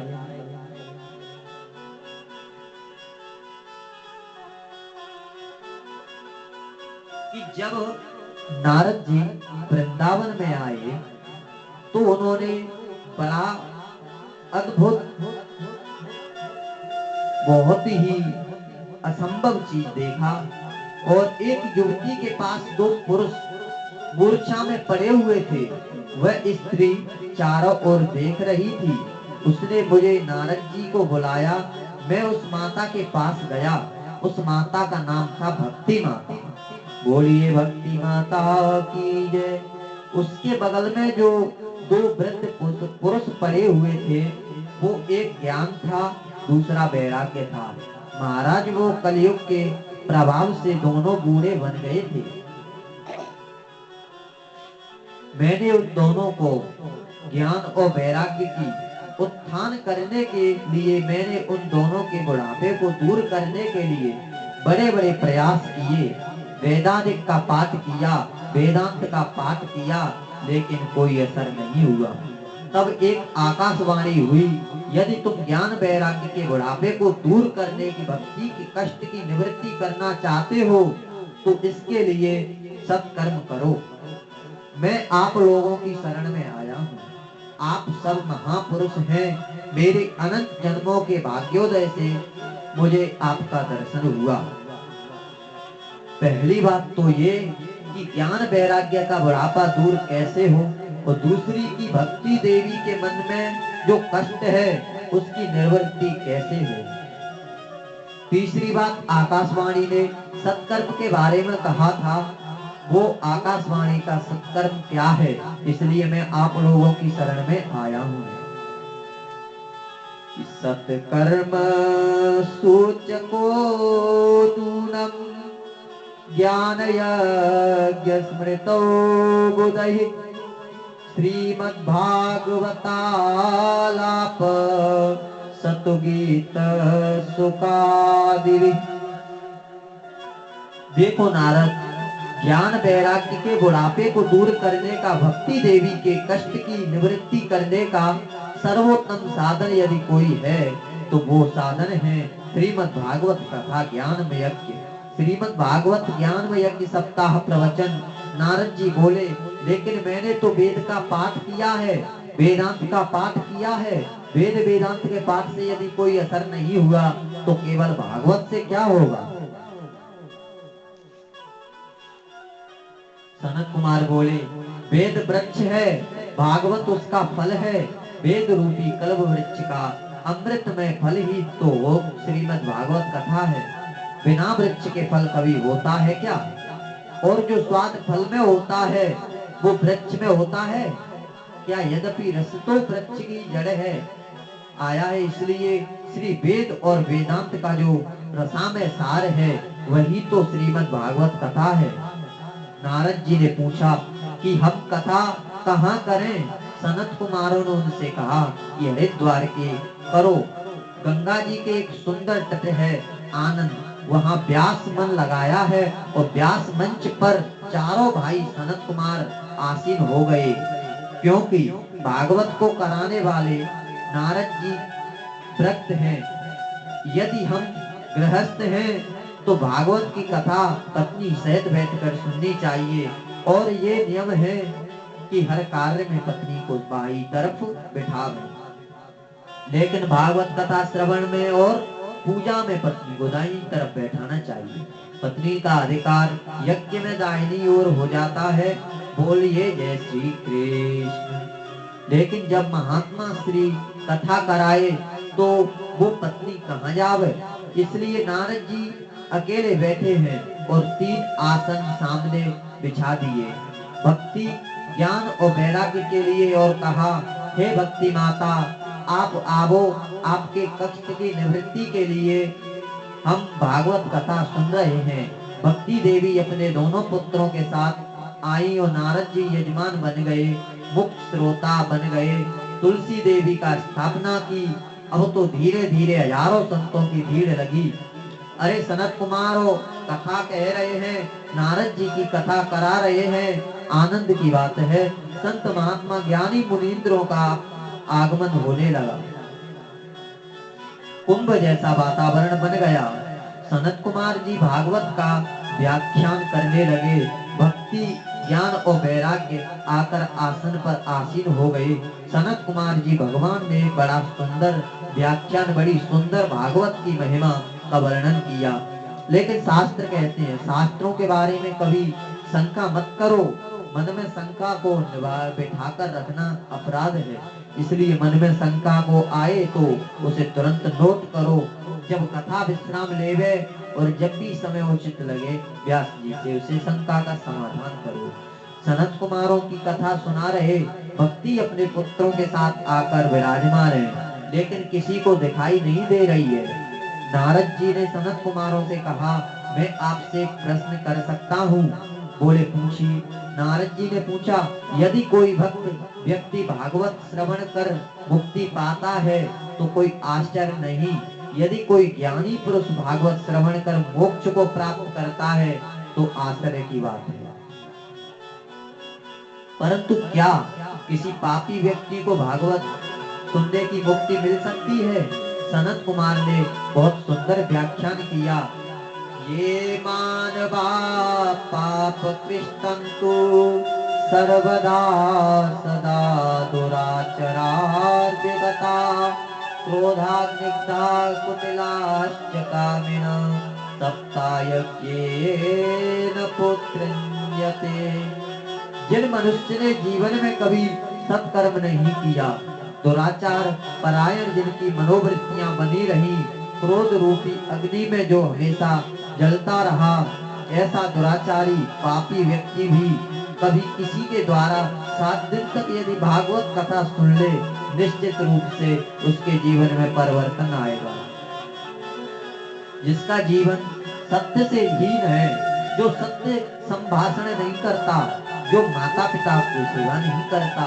कि जब नारद जी वृंदावन में आए तो उन्होंने बड़ा अद्भुत, बहुत ही असंभव चीज देखा। और एक युवती के पास दो पुरुष मूर्छा में पड़े हुए थे। वह स्त्री चारों ओर देख रही थी। उसने मुझे नारद जी को बुलाया। मैं उस माता के पास गया। उस माता का नाम था भक्ति माता। बोलिए भक्ति माता की जय। उसके बगल में जो दो वृद्ध पुरुष पड़े हुए थे वो एक ज्ञान था, दूसरा वैराग्य था। महाराज वो कलयुग के प्रभाव से दोनों बूढ़े बन गए थे। मैंने उन दोनों को ज्ञान और वैराग्य की उत्थान करने के लिए, मैंने उन दोनों के बुढ़ापे को दूर करने के लिए बड़े बड़े प्रयास किए। वेदांतिक का पाठ किया, वेदांत का पाठ किया, लेकिन कोई असर नहीं हुआ। तब एक आकाशवाणी हुई, यदि तुम ज्ञान वैराग्य के बुढ़ापे को दूर करने की, भक्ति की कष्ट की निवृत्ति करना चाहते हो तो इसके लिए सत्कर्म करो। मैं आप लोगों की शरण में आया हूँ। आप सब महापुरुष हैं। मेरे अनंत जन्मों के भाग्योदय से मुझे आपका दर्शन हुआ। पहली बात तो ये कि ज्ञान वैराग्य का बुढ़ापा दूर कैसे हो, और दूसरी की भक्ति देवी के मन में जो कष्ट है उसकी निवृत्ति कैसे हो। तीसरी बात, आकाशवाणी ने सत्कर्म के बारे में कहा था, वो आकाशवाणी का सत्कर्म क्या है, इसलिए मैं आप लोगों की शरण में आया हूँ। सत्कर्म सूचको नूनम ज्ञान यज्ञ स्मृतो बुधैः श्रीमद्भागवतालाप सतुगीत सुखादिवि। देखो नारद, ज्ञान वैराग्य के बुढ़ापे को दूर करने का, भक्ति देवी के कष्ट की निवृत्ति करने का सर्वोत्तम साधन यदि कोई है तो वो साधन है श्रीमद् भागवत कथा ज्ञान यज्ञ। श्रीमद् भागवत ज्ञान यज्ञ सप्ताह प्रवचन। नारद जी बोले, लेकिन मैंने तो वेद का पाठ किया है, वेदांत का पाठ किया है। वेद वेदांत के पाठ से यदि कोई असर नहीं हुआ तो केवल भागवत से क्या होगा। सनत कुमार बोले, वेद वृक्ष है, भागवत उसका फल है। वेद रूपी कल्प वृक्ष का अमृतमय फल ही तो श्रीमद् भागवत कथा है। बिना वृक्ष के फल कभी होता है क्या? और जो स्वाद फल में होता है वो वृक्ष में होता है क्या? यद्यपि रस तो वृक्ष की जड़ है, आया है, इसलिए श्री वेद और वेदांत का जो रसामय सार है वही तो श्रीमद् भागवत कथा है। नारद जी ने पूछा कि हम कथा कहाँ करें? सनत कुमारों ने उनसे कहा कि हरिद्वार के करो। गंगा जी के एक सुंदर तट है आनंद, वहाँ व्यास मन लगाया है और व्यास मंच पर चारों भाई सनत कुमार आसीन हो गए, क्योंकि भागवत को कराने वाले नारद जी व्रत हैं। यदि हम गृहस्थ हैं तो भागवत की कथा पत्नी सहित बैठकर सुननी चाहिए, और ये नियम है कि हर कार्य में पत्नी को बाई तरफ बिठावे, लेकिन भागवत कथा श्रवण में और पूजा में पत्नी को दाहिनी तरफ बैठाना चाहिए। पत्नी का अधिकार यज्ञ में दाहिनी ओर हो जाता है। बोलिए जय श्री कृष्ण। लेकिन जब महात्मा श्री कथा कराए तो वो पत्नी कहाँ जावे, इसलिए नारद जी अकेले बैठे हैं और 3 आसन सामने बिछा दिए भक्ति ज्ञान और वैराग्य के लिए, और कहा, हे भक्ति माता, आप आवो, आपके कष्ट की निवृत्ति के लिए हम भागवत कथा सुन रहे हैं। भक्ति देवी अपने दोनों पुत्रों के साथ आई और नारद जी यजमान बन गए, मुख्य श्रोता बन गए। तुलसी देवी का स्थापना की। अब तो धीरे धीरे हजारों संतों की भीड़ लगी। अरे सनत कुमारों, कथा कह रहे हैं, नारद जी की कथा करा रहे हैं, आनंद की बात है। संत महात्मा ज्ञानी मुनींद्रों का आगमन होने लगा, कुंभ जैसा वातावरण बन गया। सनत कुमार जी भागवत का व्याख्यान करने लगे। भक्ति ज्ञान और वैराग्य आकर आसन पर आसीन हो गए। सनत कुमार जी भगवान ने बड़ा सुंदर व्याख्यान, बड़ी सुंदर भागवत की महिमा का वर्णन किया। लेकिन शास्त्र कहते हैं, शास्त्रों के बारे में कभी शंका मत करो। मन में शंका को बिठाकर रखना अपराध है, इसलिए मन में शंका को आए तो उसे तुरंत नोट करो। जब कथा विश्राम लेवे और जब भी समय उचित लगे व्यास जी से उसे शंका का समाधान करो। सनत कुमारों की कथा सुना रहे, भक्ति अपने पुत्रों के साथ आकर विराजमान है, लेकिन किसी को दिखाई नहीं दे रही है। नारद जी ने सनत कुमारों से कहा, मैं आपसे एक प्रश्न कर सकता हूँ? बोले, पूछिए। नारद जी ने पूछा, यदि कोई भक्त व्यक्ति भागवत श्रवण कर मुक्ति पाता है तो कोई आश्चर्य नहीं, यदि कोई ज्ञानी पुरुष भागवत श्रवण कर मोक्ष को प्राप्त करता है तो आश्चर्य की बात है। परंतु क्या किसी पापी व्यक्ति को भागवत सुनने की मुक्ति मिल सकती है? सनत कुमार ने बहुत सुंदर व्याख्यान किया। ये मानवा पाप कृष्णन्तु सर्वदा सदा दुराचरार्विगता क्रोधाग्निग्धा कुटिलाश्च कामिना सप्तायज्ञेन पुत्रन्यते। जिन मनुष्य ने जीवन में कभी सत्कर्म नहीं किया, दुराचार परायण जिनकी मनोवृत्तियां बनी रही, क्रोध रूपी अग्नि में जो हमेशा जलता रहा, ऐसा दुराचारी पापी व्यक्ति भी कभी किसी के द्वारा 7 दिन तक यदि भागवत कथा सुन ले, निश्चित रूप से उसके जीवन में परिवर्तन आएगा। जिसका जीवन सत्य से हीन है, जो सत्य संभाषण नहीं करता, जो माता पिता की सेवा नहीं करता,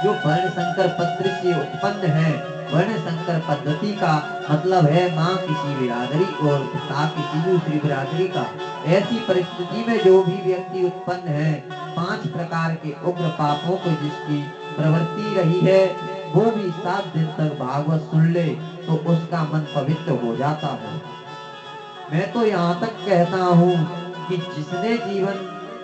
जो वर्ण संकर पत्र से उत्पन्न है, वर्ण संकर पद्धति का मतलब है माँ किसी बिरादरी और पिता किसी दूसरी बिरादरी का, ऐसी परिस्थिति में जो भी व्यक्ति उत्पन्न है, 5 प्रकार के उग्र पापों को जिसकी प्रवृत्ति रही है, वो भी 7 दिन तक भागवत सुन ले तो उसका मन पवित्र हो जाता है। मैं तो यहाँ तक कहता हूँ कि जिसने जीवन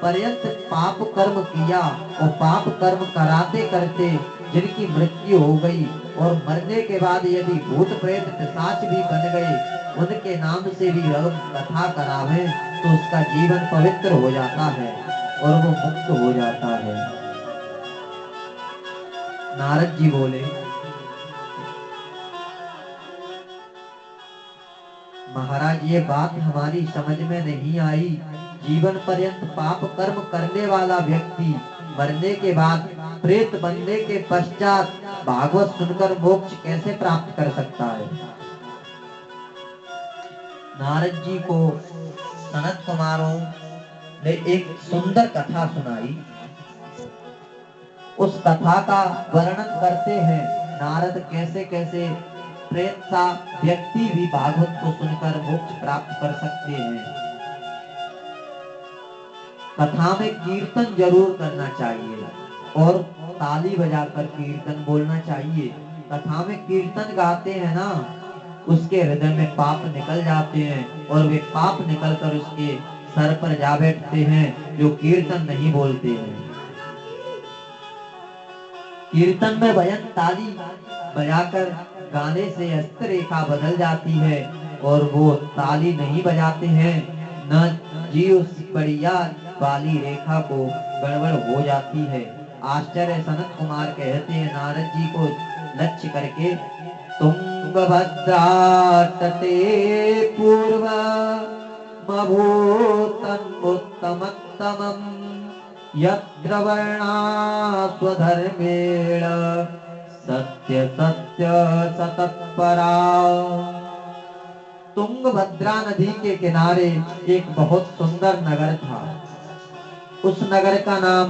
पर्यंत पाप कर्म किया और पाप कर्म कराते करते जिनकी मृत्यु हो गई और मरने के बाद यदि भूत प्रेत पिशाच भी बन गए, उनके नाम से भी रग कथा करावे तो उसका जीवन पवित्र हो जाता है और वो मुक्त हो जाता है। नारद जी बोले, महाराज ये बात हमारी समझ में नहीं आई। जीवन पर्यंत पाप कर्म करने वाला व्यक्ति मरने के बाद प्रेत बनने के पश्चात भागवत सुनकर मोक्ष कैसे प्राप्त कर सकता है? नारद जी को सनत कुमारों ने एक सुंदर कथा सुनाई। उस कथा का वर्णन करते हैं नारद कैसे कैसे प्रेत सा व्यक्ति भी भागवत को सुनकर मोक्ष प्राप्त कर सकते हैं। कथा में कीर्तन जरूर करना चाहिए और ताली बजाकर कीर्तन बोलना चाहिए। कथा में कीर्तन गाते हैं ना, उसके हृदय में पाप निकल जाते हैं और वे पाप निकलकर उसके सर पर जा बैठते हैं जो कीर्तन नहीं बोलते हैं। कीर्तन में भजन ताली बजाकर गाने से हस्तरेखा बदल जाती है और वो ताली नहीं बजाते हैं न जी उस बढ़िया वाली रेखा को गड़बड़ हो जाती है। आश्चर्य सनत कुमार कहते हैं नारद जी को लक्ष्य करके, तुंगभद्रा तटे पूर्व मभूतमुत्तमोत्तमम् यत्र वर्णा स्वधर्मेण सत्य सत्य सतत्परा। तुंगभद्रा नदी के किनारे एक बहुत सुंदर नगर था। उस नगर का नाम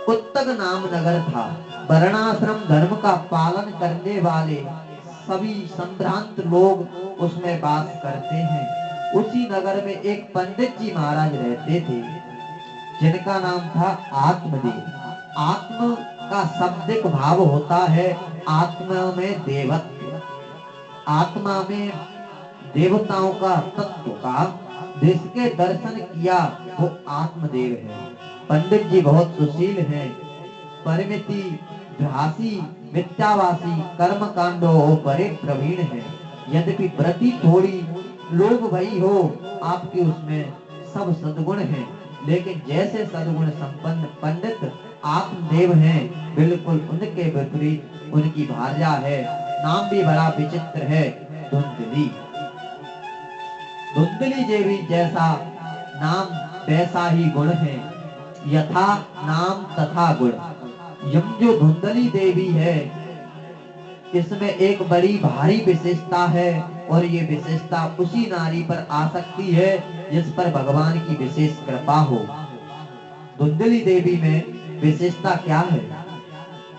उत्तग नाम नगर था। वर्णाश्रम धर्म का पालन करने वाले सभी संभ्रांत लोग उसमें वास करते हैं। उसी नगर में एक पंडित जी महाराज रहते थे जिनका नाम था आत्मदेव। आत्म का शाब्दिक भाव होता है आत्मा में देवत्व, आत्मा में देवताओं का तत्व का जिसके दर्शन किया वो आत्मदेव है। पंडित जी बहुत सुशील हैं, परिमिति भाषी मिथ्यावासी कर्म कांडों बड़े प्रवीण हैं। यद्यपि व्रति थोड़ी लोग भई हो आपकी उसमें सब सद्गुण हैं, लेकिन जैसे सद्गुण संपन्न पंडित आत्मदेव हैं बिल्कुल उनके विपरीत उनकी भार्या है। नाम भी बड़ा विचित्र है, धुंधली। धुंधली देवी जैसा नाम वैसा ही गुण है, यथा नाम तथा गुण। यम जो धुंधली देवी है इसमें एक बड़ी भारी विशेषता है और ये विशेषता उसी नारी पर आ सकती है जिस पर भगवान की विशेष कृपा हो। धुंधली देवी में विशेषता क्या है?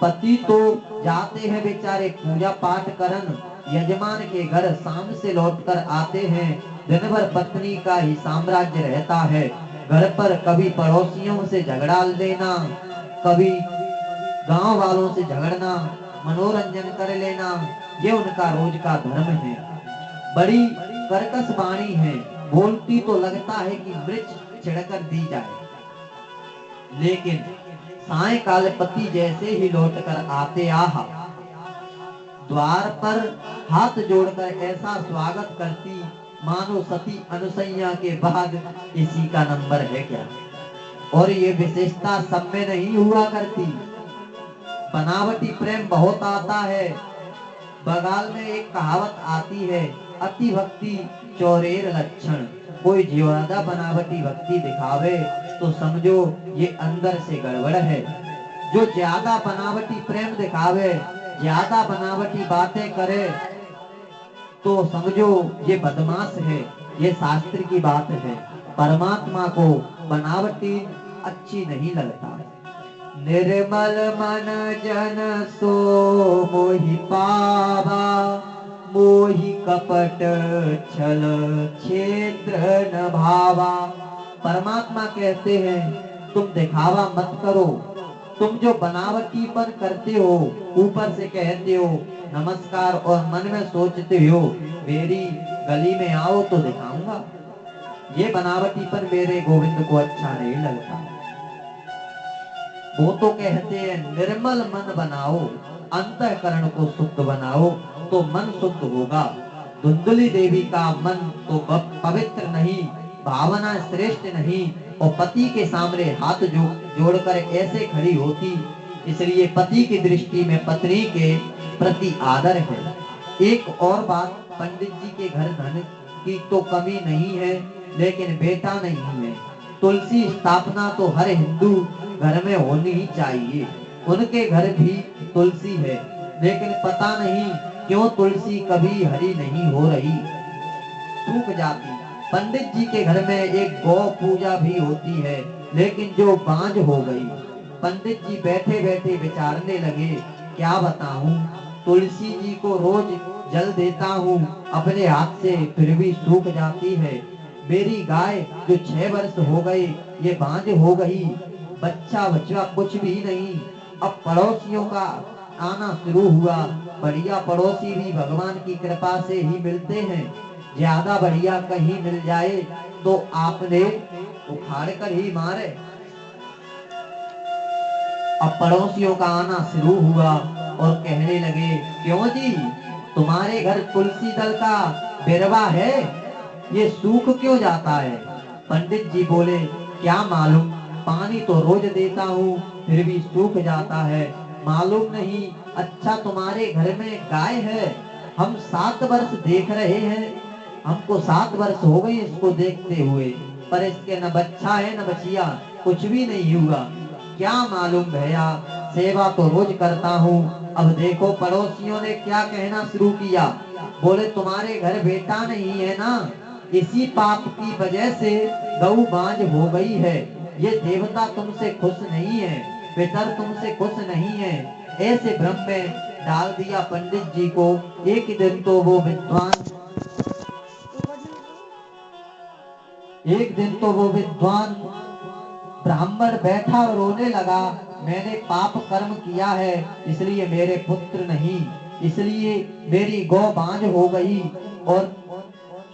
पति तो जाते हैं बेचारे पूजा पाठ करन, यजमान के घर शाम से लौटकर आते हैं। दिन भर पत्नी का ही साम्राज्य रहता है। घर पर कभी पड़ोसियों से झगड़ा लेना, कभी गांव वालों से झगड़ना, मनोरंजन कर लेना, ये उनका रोज का धर्म है। बड़ी कर्कश वाणी है, बोलती तो लगता है कि मृच छिड़कर दी जाए, लेकिन सायंकाल पति जैसे ही लौटकर आते आहा द्वार पर हाथ जोड़कर ऐसा स्वागत करती मानो सती अनुसैया के बाद इसी का नंबर है क्या। और ये विशेषता सब में नहीं हुआ करती। बनावटी प्रेम बहुत आता है। बंगाल में एक कहावत आती है, अति भक्ति चौरेर लक्षण। कोई ज्यादा बनावटी भक्ति दिखावे तो समझो ये अंदर से गड़बड़ है। जो ज्यादा बनावटी प्रेम दिखावे, ज्यादा बनावटी बातें करे तो समझो ये बदमाश है। ये शास्त्र की बात है। परमात्मा को बनावटी अच्छी नहीं लगता। निर्मल मन जन सो मोहि पावा, मोहि कपट छल क्षेत्र न भावा। परमात्मा कहते हैं तुम दिखावा मत करो। तुम जो बनावटीपन करते हो, ऊपर से कहते हो नमस्कार और मन में सोचते हो मेरी गली में आओ तो दिखाऊंगा, ये बनावटीपन मेरे गोविंद को अच्छा नहीं लगता। वो तो कहते हैं निर्मल मन बनाओ, अंतःकरण को शुद्ध बनाओ तो मन शुद्ध होगा। धुंधली देवी का मन तो पवित्र नहीं, भावना श्रेष्ठ नहीं, और पति के सामने हाथ जोड़कर ऐसे खड़ी होती, इसलिए पति की दृष्टि में पत्नी के प्रति आदर है। एक और बात, पंडित जी के घर धन की तो कमी नहीं है, लेकिन बेटा नहीं है। तुलसी स्थापना तो हर हिंदू घर में होनी ही चाहिए। उनके घर भी तुलसी है, लेकिन पता नहीं क्यों तुलसी कभी हरी नहीं हो रही, सूख जाती। पंडित जी के घर में एक गौ पूजा भी होती है, लेकिन जो बांझ हो गई। पंडित जी बैठे बैठे विचारने लगे, क्या बताऊं, तुलसी जी को रोज जल देता हूँ अपने हाथ से, फिर भी सूख जाती है। मेरी गाय जो 6 वर्ष हो गए ये बांझ हो गई, बच्चा बच्चा कुछ भी नहीं। अब पड़ोसियों का आना शुरू हुआ। बढ़िया पड़ोसी भी भगवान की कृपा से ही मिलते हैं। ज्यादा बढ़िया कहीं मिल जाए तो आपने उखाड़ कर ही मारे। अब पड़ोसियों का आना शुरू हुआ और कहने लगे, क्यों जी तुम्हारे घर तुलसी दल का बिरवा है, ये सूख क्यों जाता है? पंडित जी बोले, क्या मालूम, पानी तो रोज देता हूँ फिर भी सूख जाता है, मालूम नहीं। अच्छा तुम्हारे घर में गाय है, हम 7 वर्ष देख रहे हैं, हमको 7 वर्ष हो गए इसको देखते हुए, पर इसके न बच्चा है न बचिया, कुछ भी नहीं हुआ। क्या मालूम भैया, सेवा तो रोज करता हूँ। अब देखो पड़ोसियों ने क्या कहना शुरू किया, बोले तुम्हारे घर बेटा नहीं है ना, इसी पाप की वजह से गऊ बांझ हो गई है। ये देवता तुमसे खुश नहीं है, पितर तुमसे खुश नहीं है। ऐसे भ्रम में डाल दिया पंडित जी को। एक दिन तो वो विद्वान ब्राह्मण बैठा और रोने लगा, मैंने पाप कर्म किया है, इसलिए मेरे पुत्र नहीं, इसलिए मेरी गौ बांझ हो गई और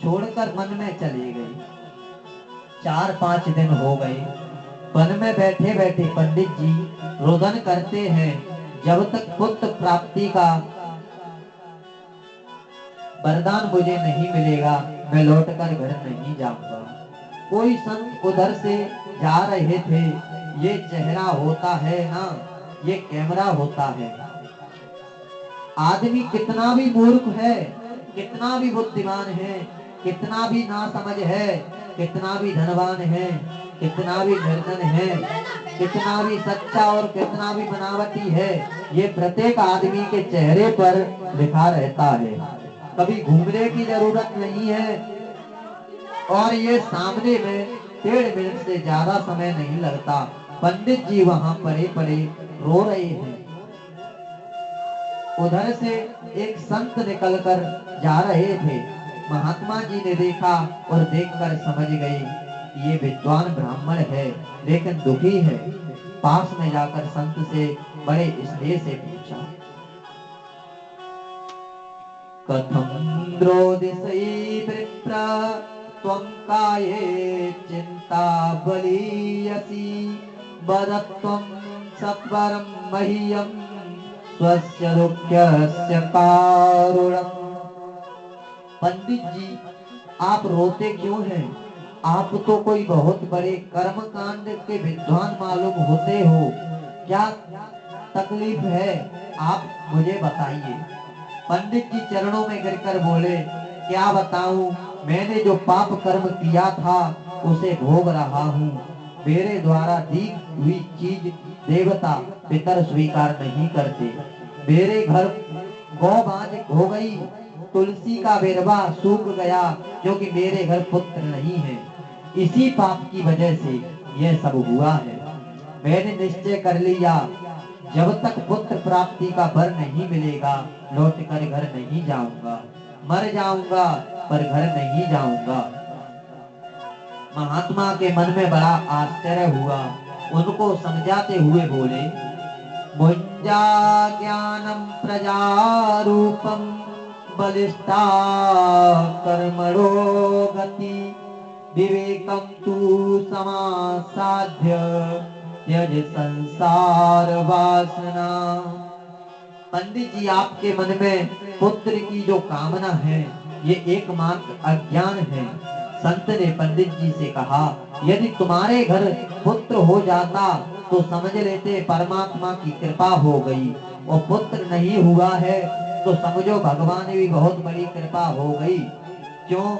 छोड़कर वन में चली गई। 4-5 दिन हो गए, वन में बैठे बैठे पंडित जी रोदन करते हैं, जब तक पुत्र प्राप्ति का वरदान मुझे नहीं मिलेगा मैं लौटकर घर नहीं जाऊंगा। कोई संत उधर से जा रहे थे, ये चेहरा होता है ना, ये कैमरा होता है। आदमी कितना भी मूर्ख है, कितना भी बुद्धिमान है, कितना भी नासमझ है, कितना भी धनवान है, कितना भी निर्धन है, कितना भी सच्चा और कितना भी बनावटी है, ये प्रत्येक आदमी के चेहरे पर लिखा रहता है। कभी घूमने की जरूरत नहीं है, और ये सामने में 1.5 मिनट से ज्यादा समय नहीं लगता। पंडित जी वहां पड़े पड़े रो रहे हैं। उधर से एक संत निकलकर जा रहे थे। महात्मा जी ने देखा और देखकर समझ गए ये विद्वान ब्राह्मण है, लेकिन दुखी है। पास में जाकर संत से बड़े स्नेह से पूछा, कथं द्रोदिसै वृत्रा त्वं काये चिंता बलीयसी, वदत्वं सत्वरं मह्यं स्वस्य दुःखस्य कारुणम्। पंडित जी आप रोते क्यों हैं? आप तो कोई बहुत बड़े कर्म कांड के विद्वान मालूम होते हो, क्या तकलीफ है आप मुझे बताइए। पंडित जी चरणों में गिरकर बोले, क्या बताऊं, मैंने जो पाप कर्म किया था उसे भोग रहा हूँ। मेरे द्वारा दी हुई चीज देवता पितर स्वीकार नहीं करते। मेरे घर गौ बांझ हो गई, तुलसी का बेरवा सूख गया, क्योंकि मेरे घर पुत्र नहीं है। इसी पाप की वजह से यह सब हुआ है। मैंने निश्चय कर लिया, जब तक पुत्र प्राप्ति का वर नहीं मिलेगा लौट कर घर नहीं जाऊंगा। मर जाऊंगा पर घर नहीं जाऊंगा। महात्मा के मन में बड़ा आश्चर्य हुआ। उनको समझाते हुए बोले, मुंजा ज्ञानम प्रजारूपम बलिष्ठा कर्मणो गति विवेकम तू समासाध्य त्यज संसार वासना। पंडित जी, आपके मन में पुत्र की जो कामना है ये एकमात्र अज्ञान है। संत ने पंडित जी से कहा, यदि तुम्हारे घर पुत्र हो जाता तो समझ लेते परमात्मा की कृपा हो गई, और पुत्र नहीं हुआ है तो समझो भगवान भी बहुत बड़ी कृपा हो गई। क्यों,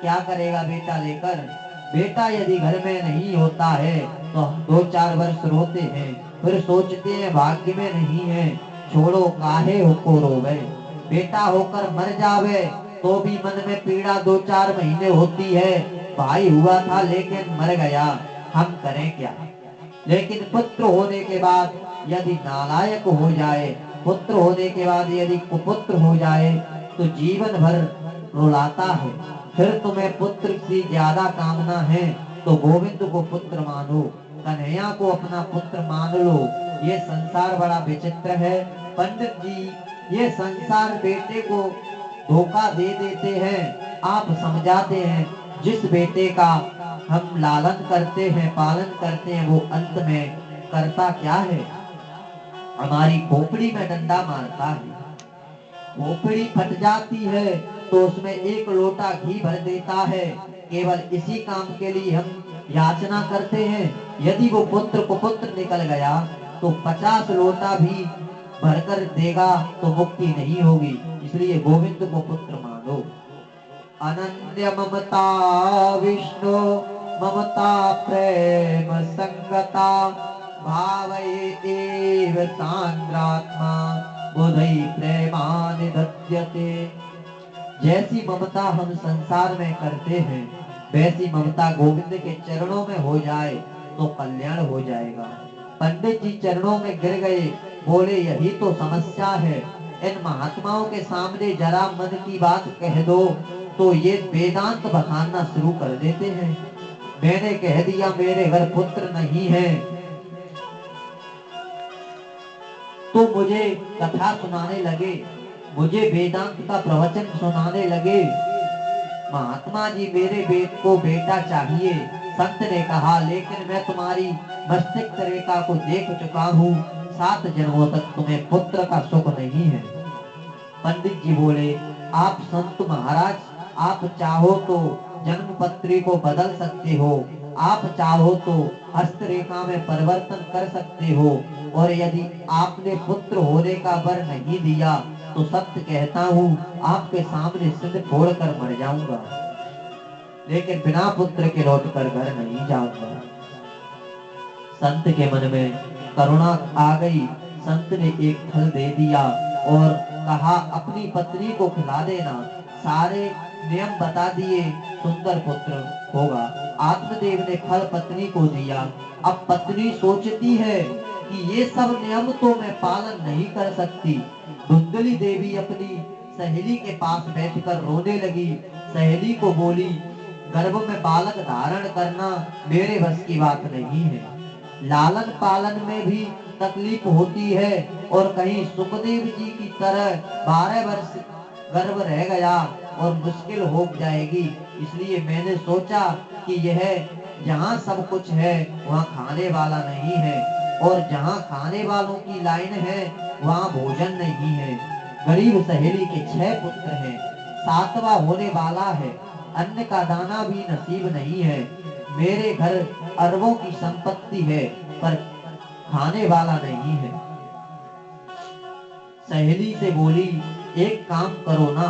क्या करेगा बेटा लेकर? बेटा यदि घर में नहीं होता है तो 2-4 वर्ष रोते हैं, फिर सोचते हैं भाग्य में नहीं है, छोड़ो काहे को रोवे। बेटा होकर मर जावे तो भी मन में पीड़ा 2-4 महीने होती है, भाई हुआ था लेकिन मर गया, हम करें क्या। लेकिन पुत्र होने के बाद यदि नालायक हो जाए, पुत्र होने के बाद यदि कुपुत्र हो जाए तो जीवन भर रुलाता है। फिर तुम्हें पुत्र की ज्यादा कामना है तो गोविंद को पुत्र मानो, कन्हैया को अपना पुत्र मान लो। ये संसार बड़ा विचित्र है पंडित जी, ये संसार बेटे को धोखा दे देते हैं। आप समझाते हैं, जिस बेटे का हम लालन करते हैं, पालन करते हैं, वो अंत में करता क्या है? हमारी खोपड़ी में डंडा मारता है। खोपड़ी फट जाती है तो उसमें 1 लोटा घी भर देता है। केवल इसी काम के लिए हम याचना करते हैं। यदि वो पुत्र कुपुत्र निकल गया तो 50 लोटा भी भरकर देगा तो मुक्ति नहीं होगी। इसलिए गोविंद को पुत्र मानो। अनन्य ममता विष्णु ममता प्रेम संगता भावये एव सांद्रात्मा बुधई प्रेमानि दद्यते। जैसी ममता हम संसार में करते हैं वैसी ममता गोविंद के चरणों में हो जाए तो कल्याण हो जाएगा। पंडित जी चरणों में गिर गए, बोले यही तो समस्या है। इन महात्माओं के सामने जरा मन की बात कह दो तो ये वेदांत बखानना शुरू कर देते हैं। मैंने कह दिया मेरे घर पुत्र नहीं है तो मुझे कथा सुनाने लगे, मुझे वेदांत का प्रवचन सुनाने लगे। महात्मा जी मेरे बेट को बेटा चाहिए। संत ने कहा, लेकिन मैं तुम्हारी मस्तिष्क रेखा को देख चुका हूँ, 7 जन्मों तक तुम्हें पुत्र का सुख नहीं है। पंडित जी बोले, आप संत महाराज, आप चाहो तो जन्म पत्री को बदल सकते हो, आप चाहो तो हस्तरेखा में परिवर्तन कर सकते हो, और यदि आपने पुत्र होने का वर नहीं दिया तो सत्य कहता हूँ आपके सामने सिंध फोड़कर मर जाऊंगा, लेकिन बिना पुत्र के लौट कर घर नहीं जाऊंगा। संत के मन में करुणा आ गई। संत ने एक फल दे दिया और कहा, अपनी पत्नी को खिला देना। सारे नियम बता दिए, सुंदर पुत्र होगा। आत्मदेव ने फल पत्नी को दिया। अब पत्नी सोचती है कि ये सब नियम तो मैं पालन नहीं कर सकती। धुंधली देवी अपनी सहेली के पास बैठकर रोने लगी। सहेली को बोली, गर्भ में बालक धारण करना मेरे बस की बात नहीं है। लालन पालन में भी तकलीफ होती है, और कहीं सुखदेव जी की तरह 12 वर्ष गर्भ रह गया और मुश्किल हो जाएगी। इसलिए मैंने सोचा कि यह जहाँ सब कुछ है वहाँ खाने वाला नहीं है, और जहाँ खाने वालों की लाइन है वहाँ भोजन नहीं है। गरीब सहेली के 6 पुत्र हैं, 7वां होने वाला है, अन्न का दाना भी नसीब नहीं है। मेरे घर अरबों की संपत्ति है पर खाने वाला नहीं है। सहेली से बोली, एक काम करो ना,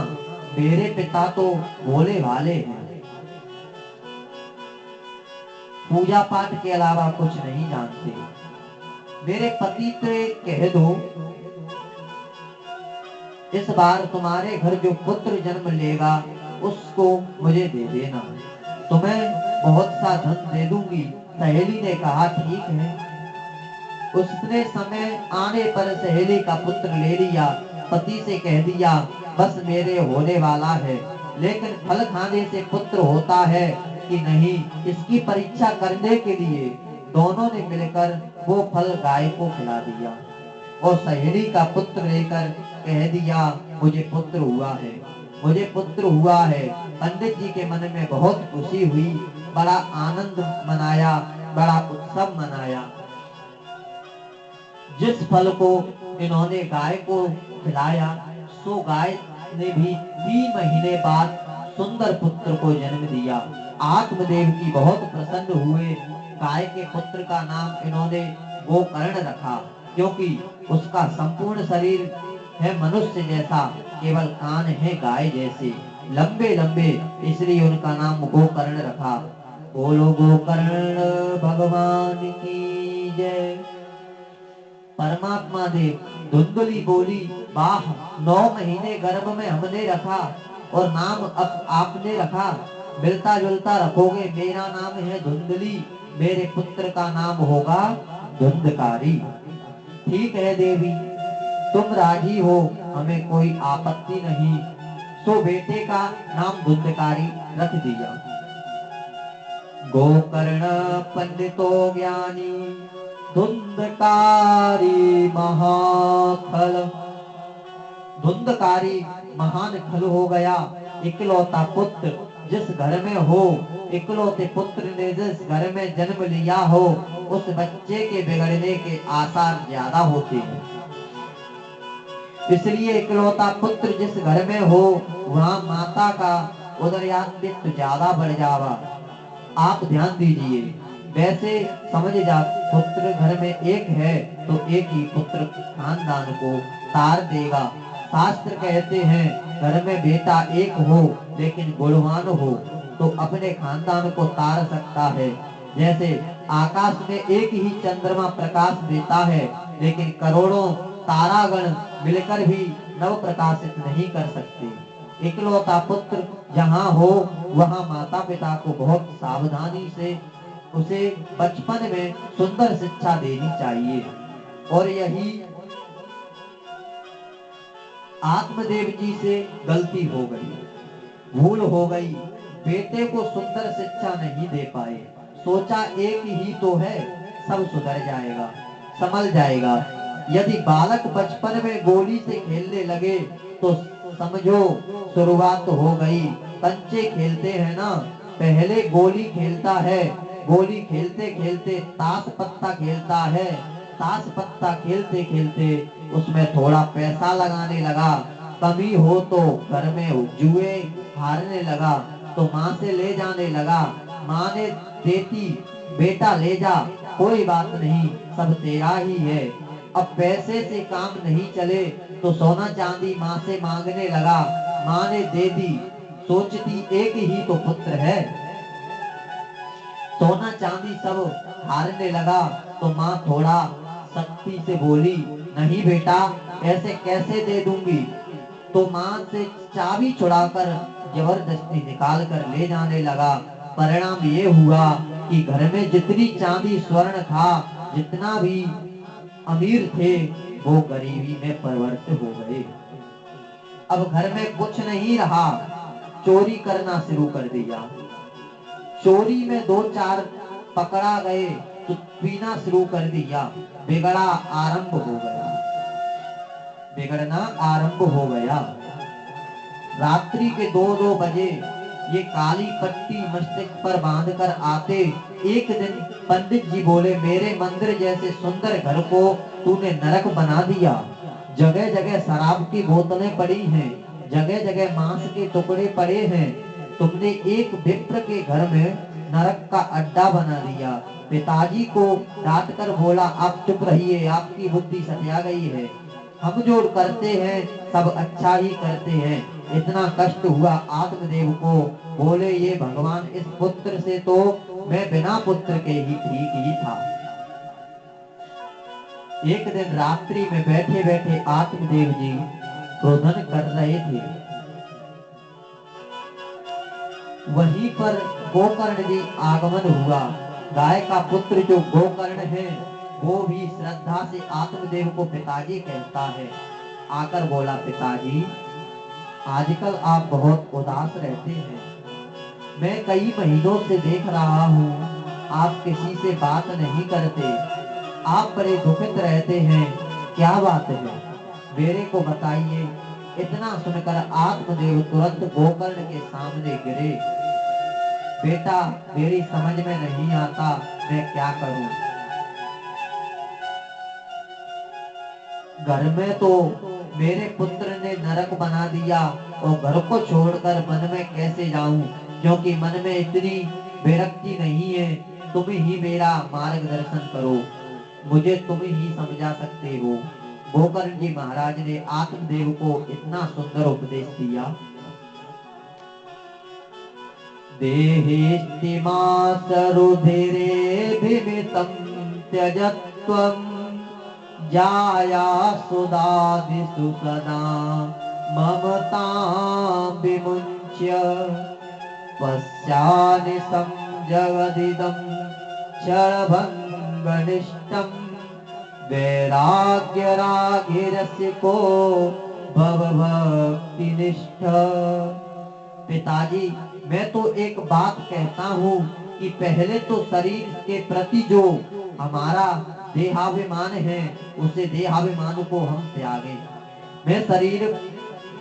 मेरे पिता तो भोले भाले हैं, पूजा पाठ के अलावा कुछ नहीं जानते। मेरे पति से कह दो इस बार तुम्हारे घर जो पुत्र जन्म लेगा उसको मुझे दे देना, तुम्हें बहुत सा धन दे दूंगी। सहेली ने कहा, ठीक है। उसने समय आने पर सहेली का पुत्र ले लिया। पति से कह दिया, बस मेरे होने वाला है। लेकिन फल खाने से पुत्र होता है कि नहीं, इसकी परीक्षा करने के लिए दोनों ने मिलकर वो फल गाय को खिला दिया और सहेली का पुत्र लेकर कह दिया, मुझे पुत्र हुआ है, मुझे पुत्र हुआ है। पंडित जी के मन में बहुत खुशी हुई, बड़ा आनंद मनाया, बड़ा उत्सव मनाया। जिस फल को इन्होंने गाय को खिलाया, सो गाय ने भी 3 महीने बाद सुंदर पुत्र को जन्म दिया। आत्मदेव की बहुत प्रसन्न हुए। गाय के पुत्र का नाम इन्होंने गोकर्ण रखा, क्योंकि उसका संपूर्ण शरीर है मनुष्य जैसा, केवल कान है गाय जैसे लंबे लंबे, इसलिए उनका नाम गोकर्ण रखा। बोलो गोकर्ण भगवान की जय। परमात्मा देव धुंधली बोली, वाह, 9 महीने गर्भ में हमने रखा और नाम अब आपने रखा, मिलता जुलता रखोगे। मेरा नाम है धुंधली, मेरे पुत्र का नाम होगा धुंधकारी। ठीक है देवी, तुम राजी हो, हमें कोई आपत्ति नहीं। सो बेटे का नाम धुंधकारी रख दिया। गोकर्ण पंडितो ज्ञानी, धुंधकारी महाखल। धुंधकारी महान खल हो गया। इकलौता पुत्र जिस घर में हो, इकलौते पुत्र ने जिस घर में जन्म लिया हो, उस बच्चे के बिगड़ने के आसार ज्यादा होते हैं। इसलिए इकलौता पुत्र जिस घर में हो, वहाँ माता का उदयान्वित ज्यादा बढ़ जावा। आप ध्यान दीजिए, वैसे समझ जा, पुत्र घर में एक है तो एक ही पुत्र खानदान को तार देगा। शास्त्र कहते हैं घर में बेटा एक हो लेकिन गुणवान हो तो अपने खानदान को तार सकता है। जैसे आकाश में एक ही चंद्रमा प्रकाश देता है, लेकिन करोड़ों तारागण मिलकर भी नव प्रकाशित नहीं कर सकते। इकलौता पुत्र जहाँ हो, वहाँ माता पिता को बहुत सावधानी से उसे बचपन में सुंदर शिक्षा देनी चाहिए। और यही आत्मदेव जी से गलती हो गई, भूल हो गई। बेटे को सुंदर शिक्षा नहीं दे पाए। सोचा एक ही तो है, सब सुधर जाएगा, संभल जाएगा। यदि बालक बचपन में गोली से खेलने लगे तो समझो शुरुआत हो गई। कंचे खेलते हैं ना, पहले गोली खेलता है, गोली खेलते खेलते ताश पत्ता खेलता है, ताश पत्ता खेलते खेलते उसमें थोड़ा पैसा लगाने लगा। कमी हो तो घर में जुए हारने लगा तो माँ से ले जाने लगा। माँ ने देती, बेटा ले जा, कोई बात नहीं, सब तेरा ही है। अब पैसे से काम नहीं चले तो सोना चांदी माँ से मांगने लगा। माँ ने दे दी, सोचती एक ही तो पुत्र है, सोना चांदी सब हारने लगा तो माँ थोड़ा सख्ती से बोली, नहीं बेटा, ऐसे कैसे दे दूंगी। तो माँ से चाबी छुड़ाकर जबरदस्ती निकाल कर ले जाने लगा। परिणाम ये हुआ कि घर में जितनी चांदी स्वर्ण था, जितना भी अमीर थे, वो गरीबी में परिवर्तित हो गए। अब घर में कुछ नहीं रहा, चोरी करना शुरू कर दिया। चोरी में 2-4 पकड़ा गए तो पीना शुरू कर दिया। बिगड़ा आरंभ हो गया, बिगड़ना आरंभ हो गया। रात्रि के 2-2 बजे ये काली पट्टी मस्तिष्क पर बांधकर आते। एक दिन पंडित जी बोले, मेरे मंदिर जैसे सुंदर घर को तूने नरक बना दिया। जगह जगह शराब की बोतलें पड़ी हैं, जगह जगह मांस के टुकड़े पड़े हैं। तुमने एक विप्र के घर में नरक का अड्डा बना दिया। पिताजी को डांट कर बोला, आप चुप रहिए, आपकी बुद्धि सटिया गई है। हम जो करते हैं सब अच्छा ही करते हैं। इतना कष्ट हुआ आत्मदेव को। बोले, ये भगवान, इस पुत्र से तो मैं बिना पुत्र के ही ठीक ही था। एक दिन रात्रि में बैठे बैठे आत्मदेव जी क्रोधन कर रहे थे। वहीं पर गोकर्ण जी आगमन हुआ। गाय का पुत्र जो गोकर्ण है, वो भी श्रद्धा से आत्मदेव को पिताजी कहता है। आकर बोला, पिताजी, आजकल आप बहुत उदास रहते हैं। मैं कई महीनों से देख रहा हूँ आप किसी से बात नहीं करते। आप बड़े दुखित रहते हैं, क्या बात है? मेरे को बताइए। इतना सुनकर आत्मदेव तुरंत गोकर्ण के सामने गिरे। बेटा, मेरी समझ में नहीं आता, मैं क्या करूं? घर में तो मेरे पुत्र ने नरक बना दिया और घर को छोड़कर वन में कैसे जाऊं, क्योंकि मन में इतनी विरक्ति नहीं है। तुम ही मेरा मार्गदर्शन करो, मुझे तुम ही समझा सकते हो। गोकर्ण जी महाराज ने आत्मदेव को इतना सुंदर उपदेश दिया। देहेस्तिमासरुधिरेभिमितं त्यजत्वं जाया सुदादिषु सदा ममतां विमुच्य पश्यानिशं जगदिदं क्षणभङ्गनिष्ठं वैराग्यरागिरसिको भवभक्तिनिष्ठ। पिताजी, मैं तो एक बात कहता हूँ कि पहले तो शरीर के प्रति जो हमारा देहाभिमान है, उसे देहाभिमान को हम त्यागें। मैं शरीर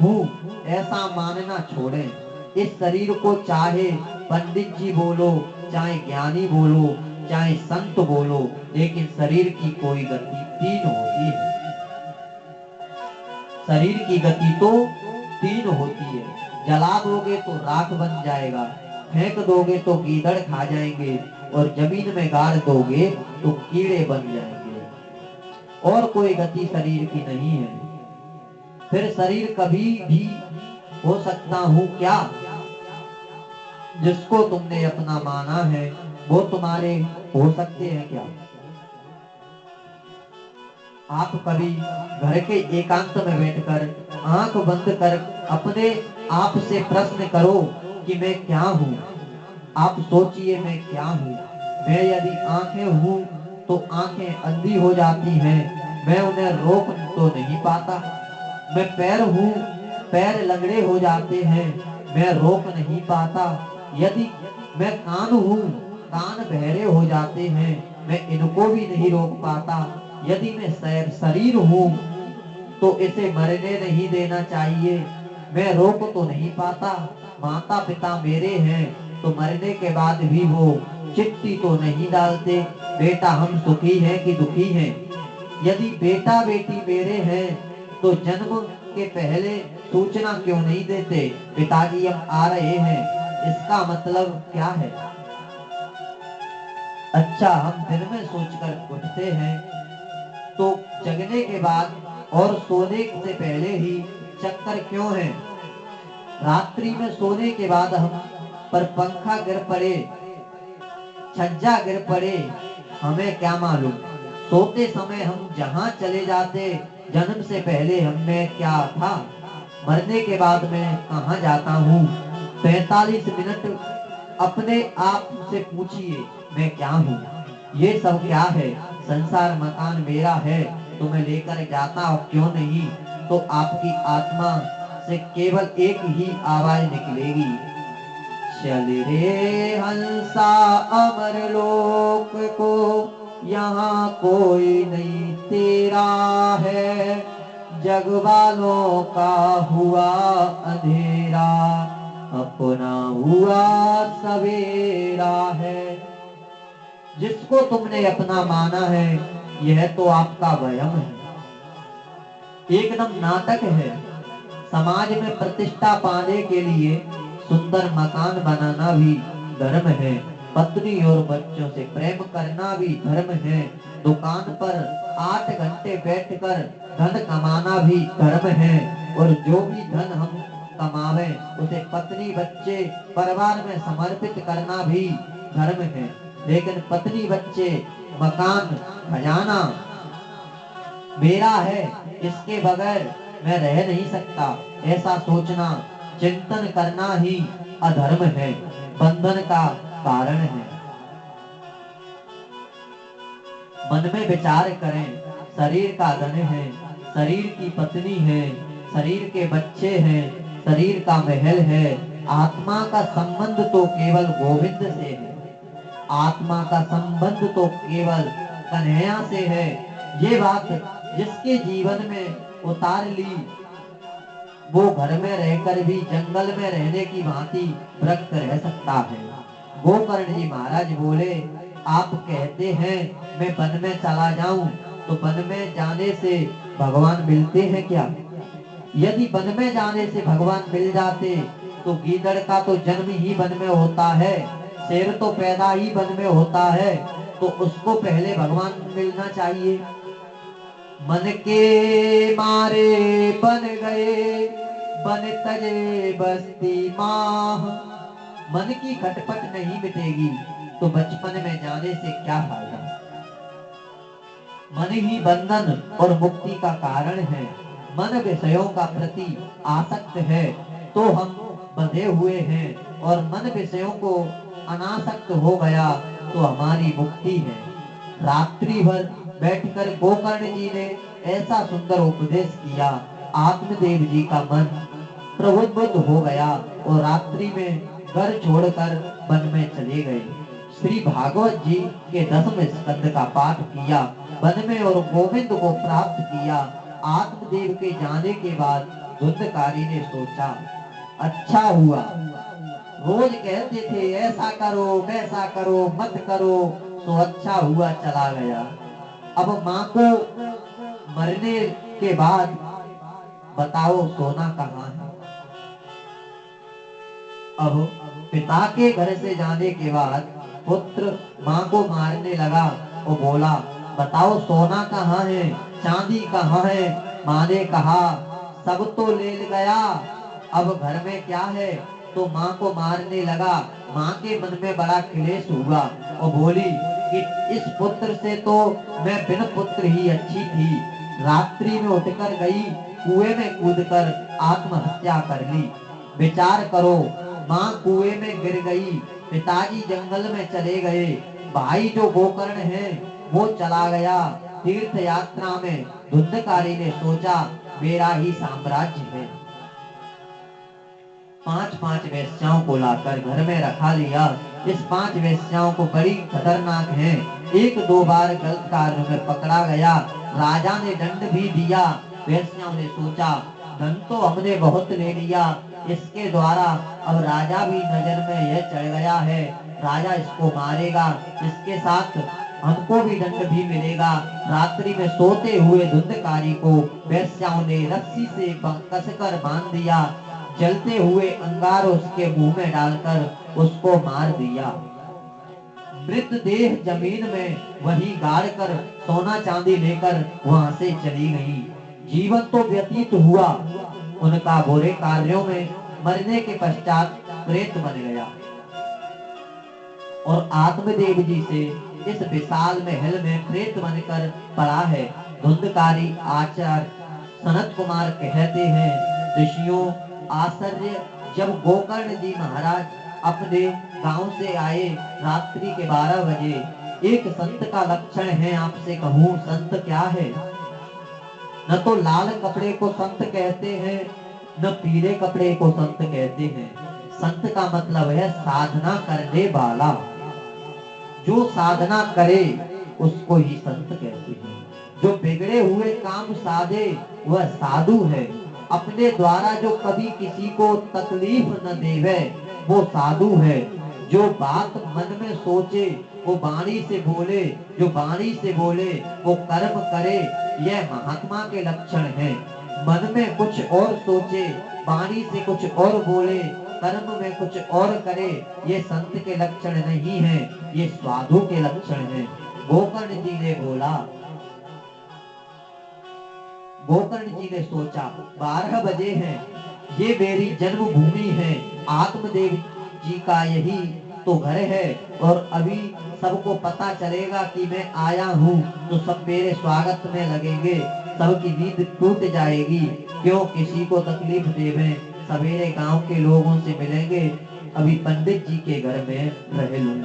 हूँ ऐसा मानना छोड़ें। इस शरीर को चाहे पंडित जी बोलो, चाहे ज्ञानी बोलो, चाहे संत बोलो, लेकिन शरीर की कोई गति तीन होती है। शरीर की गति तो तीन होती है। जला दोगे तो राख बन जाएगा, फेंक दोगे तो गीदड़ खा जाएंगे, और जमीन में गाड़ दोगे तो कीड़े बन जाएंगे। और कोई गति शरीर की नहीं है। फिर शरीर कभी भी हो सकता हूँ क्या? जिसको तुमने अपना माना है वो तुम्हारे हो सकते हैं क्या? आप कभी घर के एकांत में बैठकर आंख बंद कर अपने आप से प्रश्न करो कि मैं क्या हूँ। आप सोचिए, मैं क्या हूँ? मैं यदि आंखें हूँ तो आंखें अंधी हो जाती हैं, मैं उन्हें रोक तो नहीं पाता। मैं पैर हूँ, पैर लंगड़े हो जाते हैं, मैं रोक नहीं पाता। यदि मैं कान हूँ, कान बहरे हो जाते हैं, मैं इनको भी नहीं रोक पाता। यदि मैं शरीर हूँ तो इसे मरने नहीं देना चाहिए, मैं रोक तो नहीं पाता। माता पिता मेरे हैं तो मरने के बाद भी वो चिट्ठी तो नहीं डालते, बेटा हम सुखी हैं कि दुखी हैं। यदि बेटा बेटी मेरे हैं तो जन्म के पहले सूचना क्यों नहीं देते, पिताजी हम आ रहे हैं? इसका मतलब क्या है? अच्छा, हम दिन में सोचकर उठते हैं तो जगने के बाद और सोने से पहले ही चक्कर क्यों है? रात्रि में सोने के बाद हम पर पंखा गिर पड़े, छज्जा गिर पड़े, हमें क्या मालूम? सोते समय हम जहाँ चले जाते, जन्म से पहले हमें क्या था? मरने के बाद मैं कहाँ जाता हूँ? 45 मिनट अपने आप से पूछिए, मैं क्या हूँ? ये सब क्या है? संसार मकान मेरा है तो मैं लेकर जाता हूँ, क्यों नहीं? तो आपकी आत्मा से केवल एक ही आवाज निकलेगी, चल रे हंसा अमर लोक को, यहाँ कोई नहीं तेरा है। जग वालों का हुआ अंधेरा, अपना हुआ सवेरा है। जिसको तुमने अपना माना है, यह तो आपका वहम है, एकदम नाटक है। समाज में प्रतिष्ठा पाने के लिए सुंदर मकान बनाना भी धर्म है, पत्नी और बच्चों से प्रेम करना भी धर्म है, दुकान पर 8 घंटे बैठकर धन कमाना भी धर्म है, और जो भी धन हम कमावे उसे पत्नी बच्चे परिवार में समर्पित करना भी धर्म है। लेकिन पत्नी बच्चे मकान खजाना मेरा है, इसके बगैर मैं रह नहीं सकता, ऐसा सोचना चिंतन करना ही अधर्म है, बंधन का कारण है। मन में विचार करें, शरीर का धन है, शरीर की पत्नी है, शरीर के बच्चे हैं, शरीर का महल है, आत्मा का संबंध तो केवल गोविंद से है, आत्मा का संबंध तो केवल कन्हैया से है। ये बात जिसके जीवन में उतार ली, वो घर में रहकर भी जंगल में रहने की भांति व्रत रह सकता है। गोकर्ण जी महाराज बोले, आप कहते हैं मैं वन में चला जाऊं, तो वन में जाने से भगवान मिलते हैं क्या? यदि वन में जाने से भगवान मिल जाते तो गीदड़ का तो जन्म ही वन में होता है, शेर तो पैदा ही वन में होता है, तो उसको पहले भगवान मिलना चाहिए। मन के मारे बन गए, बन तजे बस्ती माह। मन की खटपट नहीं मिटेगी तो बचपन में जाने से क्या फायदा? मन ही बंधन और मुक्ति का कारण है। मन विषयों का प्रति आसक्त है तो हम बंधे हुए हैं, और मन विषयों को अनासक्त हो गया तो हमारी मुक्ति है। रात्रि भर बैठकर गोकर्ण जी ने ऐसा सुंदर उपदेश किया, आत्मदेव जी का मन प्रबुद्ध हो गया और रात्रि में घर छोड़कर वन में चले गए। श्री भागवत जी के 10वें स्कंद का पाठ किया वन में और गोविंद को प्राप्त किया। आत्मदेव के जाने के बाद धुंधकारी ने सोचा, अच्छा हुआ, रोज कहते थे ऐसा करो वैसा करो मत करो, तो अच्छा हुआ चला गया। अब माँ को मरने के बाद बताओ सोना कहाँ है? अब पिता के घर से जाने के बाद पुत्र माँ को मारने लगा और बोला, बताओ सोना कहाँ है, चांदी कहाँ है? माँ ने कहा, सब तो ले गया, अब घर में क्या है? तो माँ को मारने लगा। माँ के मन में बड़ा क्लेश हुआ और बोली कि इस पुत्र से तो मैं बिन पुत्र ही अच्छी थी। रात्रि में उठकर गई, कुएं में कूदकर आत्महत्या कर ली। विचार करो, माँ कुएं में गिर गई, पिताजी जंगल में चले गए, भाई जो गोकर्ण है वो चला गया तीर्थ यात्रा में। धुंधकारी ने सोचा मेरा ही साम्राज्य है। 5 वेश्याओं को लाकर घर में रखा लिया। इस 5 वेश्याओं को बड़ी खतरनाक है, 1-2 बार गलत कार्य में पकड़ा गया, राजा ने दंड भी दिया। वेश्याओं ने सोचा धन तो हमने बहुत ले लिया, इसके द्वारा अब राजा भी नजर में यह चढ़ गया है, राजा इसको मारेगा, इसके साथ हमको भी दंड भी मिलेगा। रात्रि में सोते हुए धुंधकारी को वेश्याओं ने रस्सी से कसकर बांध दिया, जलते हुए अंगार उसके मुंह में डालकर उसको मार दिया। मृतदेह जमीन में वही गाड़ कर सोना चांदी लेकर वहां से चली गई। जीवन तो व्यतीत हुआ उनका बुरे कार्यों में, मरने के पश्चात प्रेत बन गया और आत्मदेव जी से इस विशाल महल में प्रेत बनकर पड़ा है। धुंधकारी आचार्य सनत कुमार कहते हैं, ऋषियों आश्चर्य, जब गोकर्ण जी महाराज अपने गांव से आए रात्रि के 12 बजे, एक संत का लक्षण है, आपसे कहूँ संत क्या है? न तो लाल कपड़े को संत कहते हैं, न पीले कपड़े को संत कहते हैं। संत का मतलब है साधना करने वाला, जो साधना करे उसको ही संत कहते हैं। जो बिगड़े हुए काम साधे वह साधु है। अपने द्वारा जो कभी किसी को तकलीफ न देवे वो साधु है। जो बात मन में सोचे वो वाणी से बोले, जो वाणी से बोले वो कर्म करे, यह महात्मा के लक्षण हैं। मन में कुछ और सोचे, वाणी से कुछ और बोले, कर्म में कुछ और करे, ये संत के लक्षण नहीं है, ये साधु के लक्षण है। गोकर्ण जी ने बोला, गोकर्ण जी ने सोचा 12 बजे हैं, ये मेरी जन्मभूमि है, आत्मदेव जी का यही तो घर है, और अभी सबको पता चलेगा कि मैं आया हूँ तो सब मेरे स्वागत में लगेंगे, सबकी नींद टूट जाएगी, क्यों किसी को तकलीफ देवे। सवेरे गांव के लोगों से मिलेंगे, अभी पंडित जी के घर में रह लूं।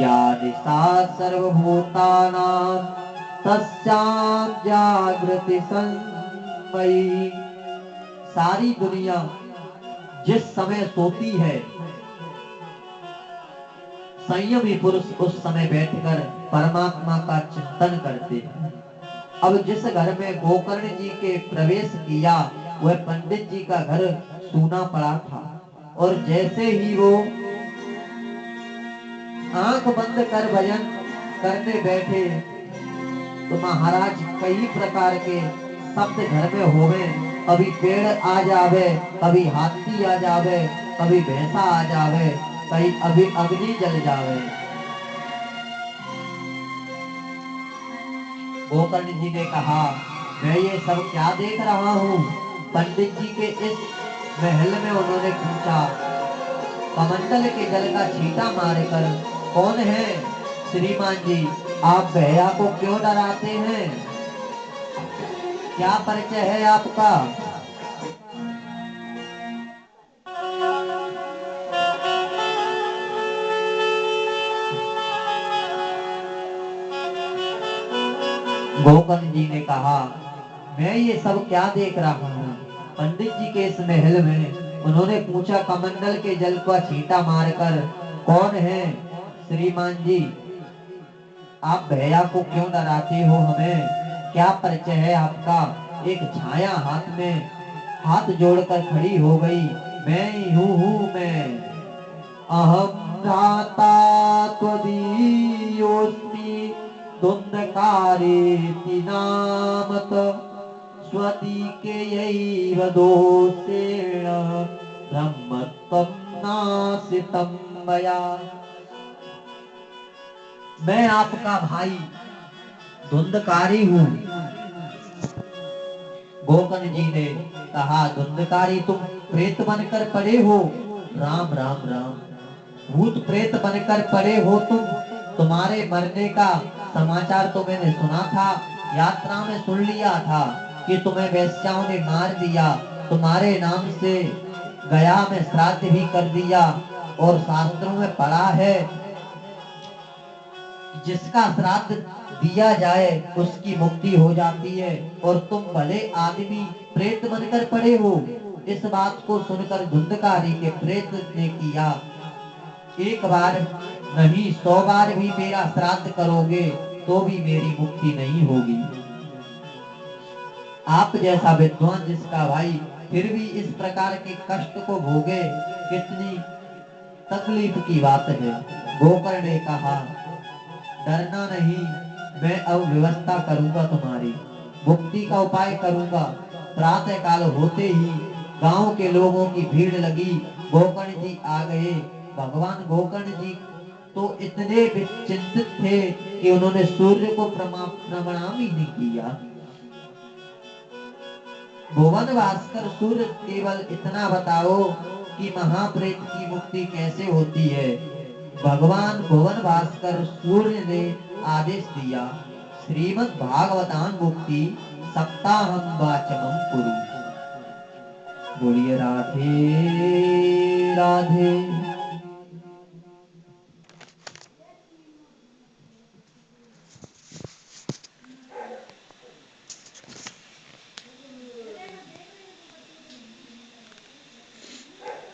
या दिशा सर्वभूतानां तस्यां जागृति संमयी सारी दुनिया जिस समय सोती है, संयमी पुरुष उस समय बैठकर परमात्मा का चिंतन करते हैं। अब जिस घर में गोकर्ण जी के प्रवेश किया वह पंडित जी का घर सूना पड़ा था, और जैसे ही वो आंख बंद कर भजन करने बैठे तो महाराज कई प्रकार के शब्द घर में होवे। कभी पेड़ आ जावे, कभी हाथी आ जावे, कभी भैंसा आ जावे, कहीं अभी अग्नि जल जावे। गोकर्ण जी ने कहा, मैं ये सब क्या देख रहा हूँ। पंडित जी के इस महल में उन्होंने पूछा, कमंडल के जल का छींटा मारकर कौन है? श्रीमान जी, आप भैया को क्यों डराते हैं? क्या परिचय है आपका? गोकर्ण जी ने कहा, मैं ये सब क्या देख रहा हूँ। पंडित जी के इस महल में उन्होंने पूछा, कमंडल के जल का छींटा मारकर कौन है? श्रीमान जी, आप भैया को क्यों डराते हो? हमें क्या परिचय है आपका? एक छाया हाथ में हाथ जोड़कर खड़ी हो गई, मैं ही हूँ मैं। अहम भ्राता त्वदीयोऽस्मि धुंधकारेति नामत स्वदीकैव दोषेण ब्रह्मत्वं नासितं मया। मैं आपका भाई धुंधकारी हूँ। गोकर्ण जी ने कहा, धुंधकारी तुम प्रेत बनकर पड़े हो? राम राम राम, भूत प्रेत बनकर पड़े हो तुम। तुम्हारे मरने का समाचार तो मैंने सुना था, यात्रा में सुन लिया था कि तुम्हें वेश्याओं ने मार दिया। तुम्हारे नाम से गया में श्राद्ध भी कर दिया, और शास्त्रों में पढ़ा है जिसका श्राद्ध दिया जाए उसकी मुक्ति हो जाती है, और तुम भले आदमी प्रेत बनकर पड़े हो। इस बात को सुनकर धुंधकारी के प्रेत ने किया, एक बार नहीं 100 बार भी मेरा श्राद्ध करोगे तो भी मेरी मुक्ति नहीं होगी। आप जैसा विद्वान जिसका भाई फिर भी इस प्रकार के कष्ट को भोगे, कितनी तकलीफ की बात है। गोकर्ण ने कहा, डरना नहीं, मैं अब व्यवस्था करूंगा, तुम्हारी मुक्ति का उपाय करूंगा। प्रातः काल होते ही गांव के लोगों की भीड़ लगी, गोकर्ण जी आ गए। भगवान गोकर्ण जी तो इतने चिंतित थे कि उन्होंने सूर्य को प्रणाम ही नहीं किया। भुवन भास्कर सूर्य, केवल इतना बताओ कि महाप्रेत की मुक्ति कैसे होती है। भगवान भुवन भास्कर सूर्य ने आदेश दिया, श्रीमद् भागवतान मुक्ति सप्ताहम वाचमम कुरु। बोलिए राधे राधे।